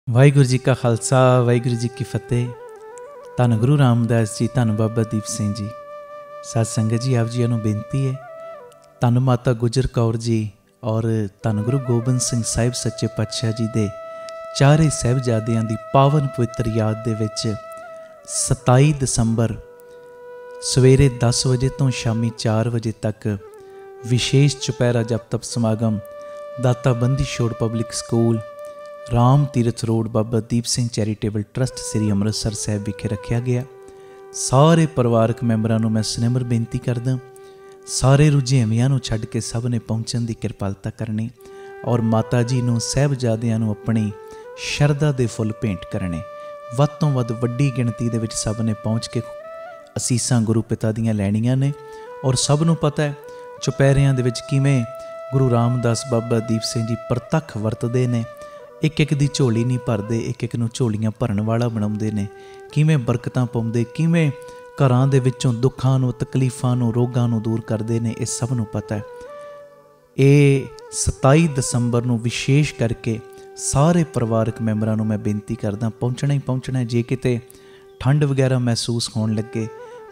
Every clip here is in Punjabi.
ਵਾਹਿਗੁਰੂ ਜੀ ਕਾ ਖਾਲਸਾ, ਵਾਹਿਗੁਰੂ ਜੀ ਕੀ ਫਤਿਹ। ਧੰਨ ਗੁਰੂ ਰਾਮਦਾਸ ਜੀ, ਧੰਨ ਬਾਬਾ ਦੀਪ ਸਿੰਘ ਜੀ। ਸਾਧ ਸੰਗਤ ਜੀ, ਆਪ ਜੀਆਂ ਨੂੰ ਬੇਨਤੀ ਹੈ, ਧੰਨ ਮਾਤਾ ਗੁਜਰ ਕੌਰ ਜੀ ਔਰ ਧੰਨ ਗੁਰੂ ਗੋਬਿੰਦ ਸਿੰਘ ਸਾਹਿਬ ਸੱਚੇ ਪਾਤਸ਼ਾਹ ਜੀ ਦੇ ਚਾਰੇ ਸਾਹਿਬਜ਼ਾਦਿਆਂ ਦੀ ਪਾਵਨ ਪਵਿੱਤਰ ਯਾਦ ਦੇ ਵਿੱਚ 27 ਦਸੰਬਰ ਸਵੇਰੇ 10 ਵਜੇ ਤੋਂ ਸ਼ਾਮੀ 4 ਵਜੇ ਤੱਕ ਵਿਸ਼ੇਸ਼ ਚੁਪਹਿਰਾ ਜਪ ਤਪ ਸਮਾਗਮ ਦਾਤਾ Bandi Chhor public school, Ram Tirath road, Baba Deep Singh charitable trust, ਸ੍ਰੀ ਅੰਮ੍ਰਿਤਸਰ ਸਾਹਿਬ ਵਿਖੇ ਰੱਖਿਆ ਗਿਆ। ਸਾਰੇ ਪਰਿਵਾਰਕ ਮੈਂਬਰਾਂ ਨੂੰ ਮੈਂ ਸਨਿਮਰ ਬੇਨਤੀ ਕਰਦਾ, ਸਾਰੇ ਰੁਝੇਵਿਆਂ ਨੂੰ ਛੱਡ ਕੇ ਸਭ ਨੇ ਪਹੁੰਚਣ ਦੀ ਕਿਰਪਾਲਤਾ ਕਰਨੀ ਔਰ ਮਾਤਾ ਜੀ ਨੂੰ, ਸਾਹਿਬਜ਼ਾਦਿਆਂ ਨੂੰ ਆਪਣੀ ਸ਼ਰਧਾ ਦੇ ਫੁੱਲ ਭੇਂਟ ਕਰਨੇ। ਵੱਧ ਤੋਂ ਵੱਧ ਵੱਡੀ ਗਿਣਤੀ ਦੇ ਵਿੱਚ ਸਭ ਨੇ ਪਹੁੰਚ ਕੇ ਅਸੀਸਾਂ ਗੁਰੂ ਪਿਤਾ ਦੀਆਂ ਲੈਣੀਆਂ ਨੇ। ਔਰ ਸਭ ਨੂੰ ਪਤਾ ਹੈ ਚੁਪਹਿਰਿਆਂ ਦੇ ਵਿੱਚ ਕਿਵੇਂ ਗੁਰੂ ਰਾਮਦਾਸ ਬਾਬਾ ਦੀਪ ਸਿੰਘ ਜੀ ਪ੍ਰਤੱਖ ਵਰਤਦੇ ਨੇ। ਇੱਕ ਇੱਕ ਦੀ ਝੋਲੀ ਨਹੀਂ ਭਰਦੇ, ਇੱਕ ਇੱਕ ਨੂੰ ਝੋਲੀਆਂ ਭਰਨ ਵਾਲਾ ਬਣਾਉਂਦੇ ਨੇ। ਕਿਵੇਂ ਬਰਕਤਾਂ ਪਾਉਂਦੇ, ਕਿਵੇਂ ਘਰਾਂ ਦੇ ਵਿੱਚੋਂ ਦੁੱਖਾਂ ਨੂੰ, ਤਕਲੀਫਾਂ ਨੂੰ, ਰੋਗਾਂ ਨੂੰ ਦੂਰ ਕਰਦੇ ਨੇ, ਇਹ ਸਭ ਨੂੰ ਪਤਾ ਹੈ। ਇਹ 27 ਦਸੰਬਰ ਨੂੰ ਵਿਸ਼ੇਸ਼ ਕਰਕੇ ਸਾਰੇ ਪਰਿਵਾਰਕ ਮੈਂਬਰਾਂ ਨੂੰ ਮੈਂ ਬੇਨਤੀ ਕਰਦਾ, ਪਹੁੰਚਣਾ ਹੀ ਪਹੁੰਚਣਾ। ਜੇ ਕਿਤੇ ਠੰਡ ਵਗੈਰਾ ਮਹਿਸੂਸ ਹੋਣ ਲੱਗੇ,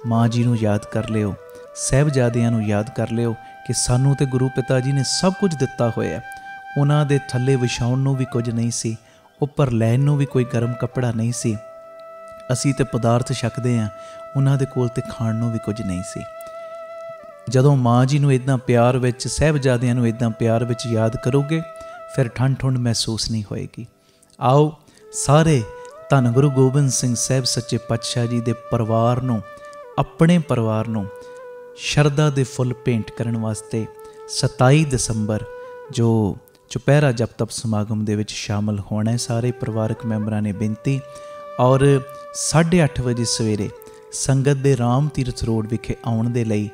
ਮਾਂ ਜੀ ਨੂੰ ਯਾਦ ਕਰ ਲਿਓ, ਸਾਹਿਬਜ਼ਾਦਿਆਂ ਨੂੰ ਯਾਦ ਕਰ ਲਿਓ ਕਿ ਸਾਨੂੰ ਤੇ ਗੁਰੂ ਪਿਤਾ ਜੀ ਨੇ ਸਭ ਕੁਝ ਦਿੱਤਾ ਹੋਇਆ। ਉਹਨਾਂ ਦੇ ਥੱਲੇ ਵਿਛਾਉਣ ਨੂੰ ਵੀ ਕੁਝ ਨਹੀਂ ਸੀ, ਉੱਪਰ ਲੈਣ ਨੂੰ ਵੀ ਕੋਈ ਗਰਮ ਕੱਪੜਾ ਨਹੀਂ ਸੀ। ਅਸੀਂ ਤੇ ਪਦਾਰਥ ਛਕਦੇ ਹਾਂ, ਉਹਨਾਂ ਦੇ ਕੋਲ ਤੇ ਖਾਣ ਨੂੰ ਵੀ ਕੁਝ ਨਹੀਂ ਸੀ। ਜਦੋਂ ਮਾਂ ਜੀ ਨੂੰ ਇੱਦਾਂ ਪਿਆਰ ਵਿੱਚ, ਸਾਹਿਬਜ਼ਾਦਿਆਂ ਨੂੰ ਇੱਦਾਂ ਪਿਆਰ ਵਿੱਚ ਯਾਦ ਕਰੋਗੇ, ਫਿਰ ਠੰਡ ਠੁੰਡ ਮਹਿਸੂਸ ਨਹੀਂ ਹੋਏਗੀ। ਆਓ ਸਾਰੇ ਧੰਨ ਗੁਰੂ ਗੋਬਿੰਦ ਸਿੰਘ ਸਾਹਿਬ ਸੱਚੇ ਪਾਤਸ਼ਾਹ ਜੀ ਦੇ ਪਰਿਵਾਰ ਨੂੰ, ਆਪਣੇ ਪਰਿਵਾਰ ਨੂੰ ਸ਼ਰਧਾ ਦੇ ਫੁੱਲ ਭੇਂਟ ਕਰਨ ਵਾਸਤੇ 27 ਦਸੰਬਰ ਜੋ ਚੁਪਹਿਰਾ ਜਪ ਤਪ ਸਮਾਗਮ ਦੇ ਵਿੱਚ ਸ਼ਾਮਲ ਹੋਣਾ ਹੈ। ਸਾਰੇ ਪਰਿਵਾਰਕ ਮੈਂਬਰਾਂ ਨੇ ਬੇਨਤੀ। ਔਰ 8:30 ਵਜੇ ਸਵੇਰੇ ਸੰਗਤ ਦੇ ਰਾਮ ਤੀਰਥ ਰੋਡ ਵਿਖੇ ਆਉਣ ਦੇ ਲਈ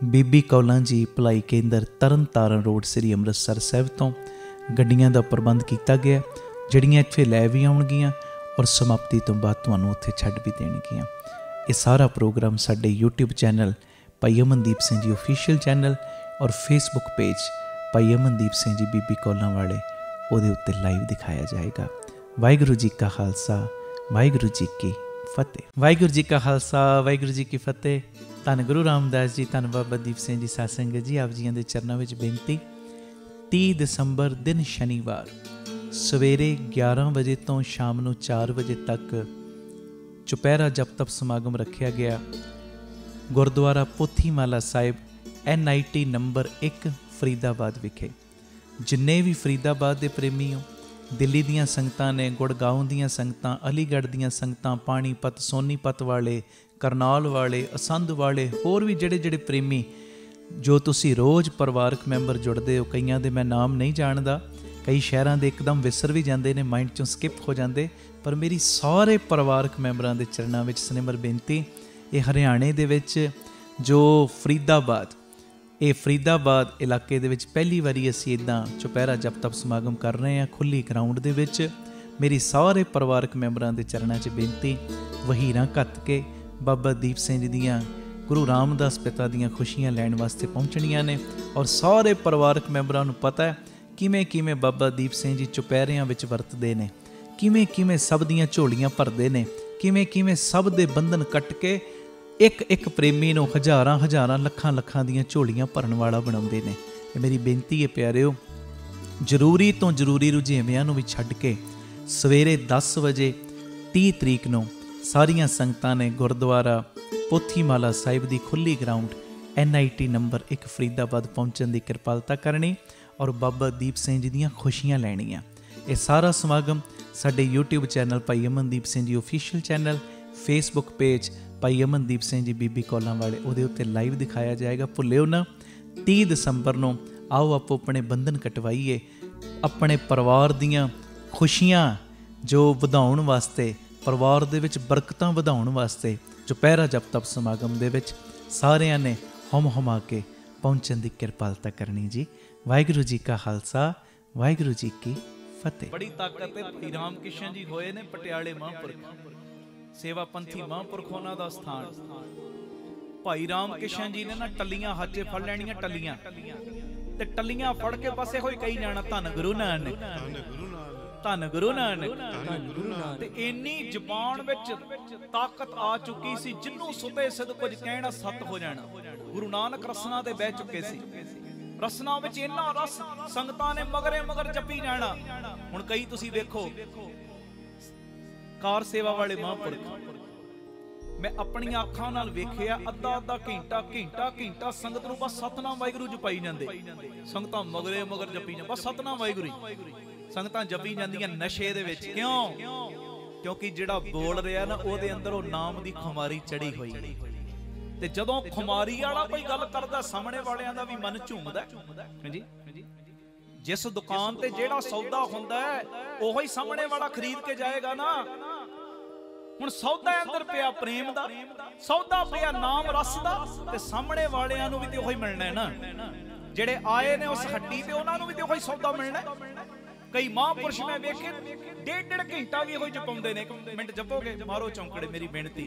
ਬੀਬੀ ਕੌਲਾਂ ਜੀ ਭਲਾਈ ਕੇਂਦਰ, ਤਰਨ ਤਾਰਨ ਰੋਡ, ਸ੍ਰੀ ਅੰਮ੍ਰਿਤਸਰ ਸਾਹਿਬ ਤੋਂ ਗੱਡੀਆਂ ਦਾ ਪ੍ਰਬੰਧ ਕੀਤਾ ਗਿਆ, ਜਿਹੜੀਆਂ ਇੱਥੇ ਲੈ ਵੀ ਆਉਣਗੀਆਂ ਔਰ ਸਮਾਪਤੀ ਤੋਂ ਬਾਅਦ ਤੁਹਾਨੂੰ ਉੱਥੇ ਛੱਡ ਵੀ ਦੇਣਗੀਆਂ। ਇਹ ਸਾਰਾ ਪ੍ਰੋਗਰਾਮ ਸਾਡੇ YouTube ਚੈਨਲ ਭਾਈ ਅਮਨਦੀਪ ਸਿੰਘ ਜੀ ਓਫੀਸ਼ੀਅਲ ਚੈਨਲ ਔਰ ਫੇਸਬੁੱਕ ਪੇਜ ਭਾਈ ਅਮਨਦੀਪ ਸਿੰਘ ਜੀ ਬੀਬੀ ਕੌਲਾਂ ਵਾਲੇ, ਉਹਦੇ ਉੱਤੇ ਲਾਈਵ ਦਿਖਾਇਆ ਜਾਏਗਾ। ਵਾਹਿਗੁਰੂ ਜੀ ਕਾ ਖਾਲਸਾ, ਵਾਹਿਗੁਰੂ ਜੀ ਕੀ ਫਤਿਹ। ਵਾਹਿਗੁਰੂ ਜੀ ਕਾ ਖਾਲਸਾ, ਵਾਹਿਗੁਰੂ ਜੀ ਕੀ ਫਤਿਹ। ਧੰਨ ਗੁਰੂ ਰਾਮਦਾਸ ਜੀ, ਧੰਨ ਬਾਬਾ ਦੀਪ ਸਿੰਘ ਜੀ। ਸਾਧ ਸੰਗਤ ਜੀ, ਆਪ ਜੀਆਂ ਦੇ ਚਰਨਾਂ ਵਿੱਚ ਬੇਨਤੀ। 30 ਦਸੰਬਰ ਦਿਨ ਸ਼ਨੀਵਾਰ ਸਵੇਰੇ 11 ਵਜੇ ਤੋਂ ਸ਼ਾਮ ਨੂੰ 4 ਵਜੇ ਤੱਕ ਚੁਪਹਿਰਾ ਜਪ ਤਪ ਸਮਾਗਮ ਰੱਖਿਆ ਗਿਆ। ਗੁਰਦੁਆਰਾ ਪੋਥੀਮਾਲਾ ਸਾਹਿਬ, NIT ਨੰਬਰ 1, ਫਰੀਦਾਬਾਦ ਵਿਖੇ। ਜਿੰਨੇ ਵੀ ਫਰੀਦਾਬਾਦ ਦੇ ਪ੍ਰੇਮੀ ਹੋ, ਦਿੱਲੀ ਦੀਆਂ ਸੰਗਤਾਂ ਨੇ, ਗੁੜਗਾਉਂ ਦੀਆਂ ਸੰਗਤਾਂ, ਅਲੀਗੜ੍ਹ ਦੀਆਂ ਸੰਗਤਾਂ, ਪਾਣੀਪਤ, ਸੋਨੀਪਤ ਵਾਲੇ, ਕਰਨਾਲ ਵਾਲੇ, ਅਸੰਧ ਵਾਲੇ, ਹੋਰ ਵੀ ਜਿਹੜੇ ਪ੍ਰੇਮੀ ਜੋ ਤੁਸੀਂ ਰੋਜ਼ ਪਰਿਵਾਰਕ ਮੈਂਬਰ ਜੁੜਦੇ ਹੋ, ਕਈਆਂ ਦੇ ਮੈਂ ਨਾਮ ਨਹੀਂ ਜਾਣਦਾ, ਕਈ ਸ਼ਹਿਰਾਂ ਦੇ ਇੱਕਦਮ ਵਿਸਰ ਵੀ ਜਾਂਦੇ ਨੇ, ਮਾਈਂਡ 'ਚੋਂ ਸਕਿਪ ਹੋ ਜਾਂਦੇ, ਪਰ ਮੇਰੀ ਸਾਰੇ ਪਰਿਵਾਰਕ ਮੈਂਬਰਾਂ ਦੇ ਚਰਨਾਂ ਵਿੱਚ ਸਨਿਮਰ ਬੇਨਤੀ। ਇਹ ਹਰਿਆਣੇ ਦੇ ਵਿੱਚ ਜੋ ਫਰੀਦਾਬਾਦ ਇਲਾਕੇ ਦੇ ਵਿੱਚ ਪਹਿਲੀ ਵਾਰੀ ਅਸੀਂ ਇੱਦਾਂ ਚੁਪਹਿਰਾ ਜਪ ਤਪ ਸਮਾਗਮ ਕਰ ਰਹੇ ਹਾਂ, ਖੁੱਲ੍ਹੀ ਗਰਾਊਂਡ ਦੇ ਵਿੱਚ। ਮੇਰੀ ਸਾਰੇ ਪਰਿਵਾਰਕ ਮੈਂਬਰਾਂ ਦੇ ਚਰਨਾਂ 'ਚ ਬੇਨਤੀ, ਵਹੀਰਾਂ ਘੱਤ ਕੇ ਬਾਬਾ ਦੀਪ ਸਿੰਘ ਜੀ ਦੀਆਂ, ਗੁਰੂ ਰਾਮਦਾਸ ਪਿਤਾ ਦੀਆਂ ਖੁਸ਼ੀਆਂ ਲੈਣ ਵਾਸਤੇ ਪਹੁੰਚਣੀਆਂ ਨੇ। ਔਰ ਸਾਰੇ ਪਰਿਵਾਰਕ ਮੈਂਬਰਾਂ ਨੂੰ ਪਤਾ ਹੈ ਕਿਵੇਂ ਬਾਬਾ ਦੀਪ ਸਿੰਘ ਜੀ ਚੁਪਹਿਰਿਆਂ ਵਿੱਚ ਵਰਤਦੇ ਨੇ, ਕਿਵੇਂ ਸਭ ਦੀਆਂ ਝੋਲੀਆਂ ਭਰਦੇ ਨੇ, ਕਿਵੇਂ ਸਭ ਦੇ ਬੰਧਨ ਕੱਟ ਕੇ ਇੱਕ ਪ੍ਰੇਮੀ ਨੂੰ ਹਜ਼ਾਰਾਂ ਲੱਖਾਂ ਦੀਆਂ ਝੋਲੀਆਂ ਭਰਨ ਵਾਲਾ ਬਣਾਉਂਦੇ ਨੇ। ਇਹ ਮੇਰੀ ਬੇਨਤੀ ਹੈ ਪਿਆਰਿਓ, ਜ਼ਰੂਰੀ ਤੋਂ ਜ਼ਰੂਰੀ ਰੁਝੇਵਿਆਂ ਨੂੰ ਵੀ ਛੱਡ ਕੇ ਸਵੇਰੇ 10 ਵਜੇ 30 ਤਰੀਕ ਨੂੰ ਸਾਰੀਆਂ ਸੰਗਤਾਂ ਨੇ ਗੁਰਦੁਆਰਾ ਪੋਥੀਮਾਲਾ ਸਾਹਿਬ ਦੀ ਖੁੱਲ੍ਹੀ ਗਰਾਊਂਡ NIT ਨੰਬਰ 1 ਫਰੀਦਾਬਾਦ ਪਹੁੰਚਣ ਦੀ ਕਿਰਪਾਲਤਾ ਕਰਨੀ ਔਰ ਬਾਬਾ ਦੀਪ ਸਿੰਘ ਜੀ ਦੀਆਂ ਖੁਸ਼ੀਆਂ ਲੈਣੀਆਂ। ਇਹ ਸਾਰਾ ਸਮਾਗਮ ਸਾਡੇ YouTube ਚੈਨਲ ਭਾਈ Amandeep Singh ji official channel, Facebook page ਭਾਈ ਅਮਨਦੀਪ ਸਿੰਘ ਜੀ ਬੀਬੀ ਕੌਲਾਂ ਵਾਲੇ, ਉਹਦੇ ਉੱਤੇ ਲਾਈਵ ਦਿਖਾਇਆ ਜਾਏਗਾ। ਭੁੱਲਿਓ ਨਾ, 30 ਦਸੰਬਰ ਨੂੰ ਆਓ ਆਪੋ ਆਪਣੇ ਬੰਧਨ ਕਟਵਾਈਏ, ਆਪਣੇ ਪਰਿਵਾਰ ਦੀਆਂ ਖੁਸ਼ੀਆਂ ਜੋ ਵਧਾਉਣ ਵਾਸਤੇ, ਪਰਿਵਾਰ ਦੇ ਵਿੱਚ ਬਰਕਤਾਂ ਵਧਾਉਣ ਵਾਸਤੇ ਚੁਪਹਿਰਾ ਜਪ ਤਪ ਸਮਾਗਮ ਦੇ ਵਿੱਚ ਸਾਰਿਆਂ ਨੇ ਹਮ ਕੇ ਪਹੁੰਚਣ ਦੀ ਕਿਰਪਾਲਤਾ ਕਰਨੀ ਜੀ। ਵਾਹਿਗੁਰੂ ਜੀ ਕਾ ਖਾਲਸਾ, ਵਾਹਿਗੁਰੂ ਜੀ ਕੀ ਫਤਿਹ। ਬੜੀ ਤਾਕਤ ਹੈ। ਭਾਈ ਰਾਮ ਕਿਸ਼ਨ ਜੀ ਹੋਏ ਨੇ ਪਟਿਆਲੇ ਮਹਾਂਪੁਰਖ, ਸੇਵਾ ਪੰਥੀ ਮਹਾਂਪੁਰਖ ਉਹਨਾਂ ਦਾ ਸਥਾਨ। ਭਾਈ ਰਾਮ ਕਿਸ਼ਨ ਜੀ ਨੇ ਨਾ ਟੱਲੀਆਂ ਹੱਥ 'ਚ ਫੜ ਲੈਣੀਆਂ, ਟੱਲੀਆਂ ਤੇ ਟੱਲੀਆਂ ਫੜ ਕੇ ਬਸ ਇਹੋ ਹੀ ਕਹੀ ਜਾਣਾ, ਧੰਨ ਗੁਰੂ ਨਾਨਕ, ਧੰਨ ਗੁਰੂ ਨਾਨਕ। ਤੇ ਇੰਨੀ ਜ਼ਬਾਨ ਵਿੱਚ ਤਾਕਤ ਆ ਚੁੱਕੀ ਸੀ, ਜਿਹਨੂੰ ਸੁਤੇ ਸਿੱਧ ਕੁਝ ਕਹਿਣਾ ਸੱਤ ਹੋ ਜਾਣਾ। ਗੁਰੂ ਨਾਨਕ ਰਸਨਾ ਤੇ ਬਹਿ ਚੁੱਕੇ ਸੀ। ਰਸਨਾ ਵਿੱਚ ਇੰਨਾ ਰਸ, ਸੰਗਤਾਂ ਨੇ ਮਗਰੇ ਮਗਰ ਜਪੀ ਜਾਣਾ। ਹੁਣ ਕਈ ਤੁਸੀਂ ਵੇਖੋ ਕਾਰ ਸੇਵਾ ਵਾਲੇ ਮਹਾਂਪੁਰਖ, ਮੈਂ ਆਪਣੀਆਂ ਅੱਖਾਂ ਨਾਲ ਵੇਖਿਆ, ਅੱਧਾ ਘੰਟਾ ਸੰਗਤ ਨੂੰ ਬਸ ਸਤਨਾਮ ਵਾਹਿਗੁਰੂ ਜਪਾਈ ਜਾਂਦੇ। ਸੰਗਤਾਂ ਮਗਰੇ ਮਗਰ ਜਪੀ ਜਾਂਦੇ, ਬਸ ਸਤਨਾਮ ਵਾਹਿਗੁਰੂ। ਸੰਗਤਾਂ ਜਪੀ ਜਾਂਦੀਆਂ ਨਸ਼ੇ ਦੇ ਵਿੱਚ। ਕਿਉਂ? ਕਿਉਂਕਿ ਜਿਹੜਾ ਬੋਲ ਰਿਹਾ ਨਾ, ਉਹਦੇ ਅੰਦਰ ਉਹ ਨਾਮ ਦੀ ਖੁਮਾਰੀ ਚੜੀ ਹੋਈ। ਤੇ ਜਦੋਂ ਖੁਮਾਰੀ ਵਾਲਾ ਕੋਈ ਗੱਲ ਕਰਦਾ, ਸਾਹਮਣੇ ਵਾਲਿਆਂ ਦਾ ਵੀ ਮਨ ਝੂਮਦਾ। ਹਾਂਜੀ, ਜਿਸ ਦੁਕਾਨ ਤੇ ਜਿਹੜਾ ਸੌਦਾ ਹੁੰਦਾ ਉਹੋ ਹੀ ਸਾਹਮਣੇ ਵਾਲਾ ਖਰੀਦ ਕੇ ਜਾਏਗਾ ਨਾ। ਹੁਣ ਸੌਦਾ ਅੰਦਰ ਪਿਆ ਪ੍ਰੇਮ ਦਾ, ਸੌਦਾ ਪਿਆ ਨਾਮ ਰਸ ਦਾ, ਤੇ ਸਾਹਮਣੇ ਵਾਲਿਆਂ ਨੂੰ ਵੀ ਤੇ ਉਹੀ ਮਿਲਣਾ ਹੈ ਨਾ। ਜਿਹੜੇ ਆਏ ਨੇ ਉਸ ਹੱਟੀ ਤੇ, ਉਹਨਾਂ ਨੂੰ ਵੀ ਤੇ ਉਹੀ ਸੌਦਾ ਮਿਲਣਾ। ਕਈ ਮਹਾਂਪੁਰਸ਼ ਮੈਂ ਵੇਖੇ ਡੇਢ ਘੰਟਾ ਵੀ ਇਹੋ ਜਪਾਉਂਦੇ ਨੇ। ਮਿੰਟ ਜਪੋਗੇ, ਮਾਰੋ ਚੌਂਕੜੇ, ਮੇਰੀ ਬੇਨਤੀ।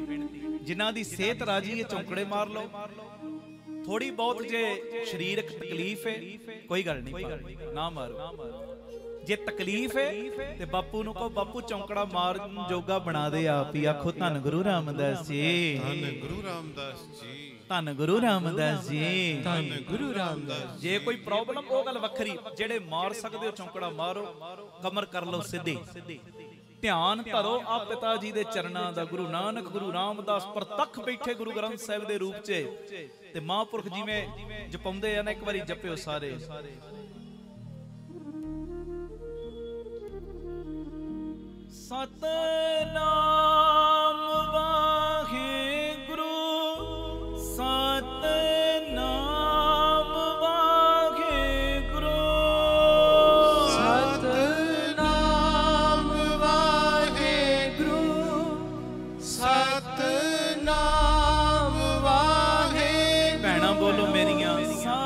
ਜਿਨ੍ਹਾਂ ਦੀ ਸਿਹਤ ਰਾਜੀ ਹੈ ਚੌਂਕੜੇ ਮਾਰ ਲਓ। ਥੋੜੀ ਬਹੁਤ ਜੇ ਸਰੀਰਕ ਤਕਲੀਫ ਹੈ, ਕੋਈ ਗੱਲ ਨਹੀਂ, ਨਾ ਮਾਰੋ। ਜੇ ਤਕਲੀਫ ਹੈ ਤੇ ਬਾਪੂ ਨੂੰ ਕਹੋ, ਬਾਪੂ ਚੌਂਕੜਾ ਮਾਰ ਜੋਗਾ ਬਣਾ ਦੇ ਆਪ ਹੀ। ਆਖੋ ਧੰਨ ਗੁਰੂ ਰਾਮਦਾਸ ਜੀ, ਧੰਨ ਗੁਰੂ ਰਾਮਦਾਸ ਜੀ, ਧੰਨ ਗੁਰੂ ਰਾਮਦਾਸ ਜੀ, ਧੰਨ ਗੁਰੂ ਰਾਮਦਾਸ। ਜੇ ਕੋਈ ਪ੍ਰੋਬਲਮ, ਉਹ ਗੱਲ ਵੱਖਰੀ। ਜਿਹੜੇ ਮਾਰ ਸਕਦੇ ਹੋ ਚੌਂਕੜਾ ਮਾਰੋ, ਕਮਰ ਕਰ ਲਓ ਸਿੱਧੀ, ਧਿਆਨ ਧਰੋ ਆ ਪਿਤਾ ਜੀ ਦੇ ਚਰਨਾਂ ਦਾ। ਗੁਰੂ ਨਾਨਕ, ਗੁਰੂ ਰਾਮਦਾਸ ਪ੍ਰਤੱਖ ਬੈਠੇ ਗੁਰੂ ਗ੍ਰੰਥ ਸਾਹਿਬ ਦੇ ਰੂਪ 'ਚ। ਤੇ ਮਹਾਂਪੁਰਖ ਜਿਵੇਂ ਜਪਾਉਂਦੇ ਆ ਨਾ, ਇੱਕ ਵਾਰੀ ਜਪਿਓ ਸਾਰੇ। ਸਤਨਾਮ ਵਾਹਿਗੁਰੂ, ਸਤਨਾਮ ਵਾਹਿਗੁਰੂ, ਸਤਨਾਮ ਵਾਹਿਗੁਰੂ, ਸਤਨਾਮ ਵਾਹਿਗੁਰੂ। ਭੈਣਾਂ ਬੋਲੋ ਮੇਰੀਆਂ, ਸਤਨਾਮ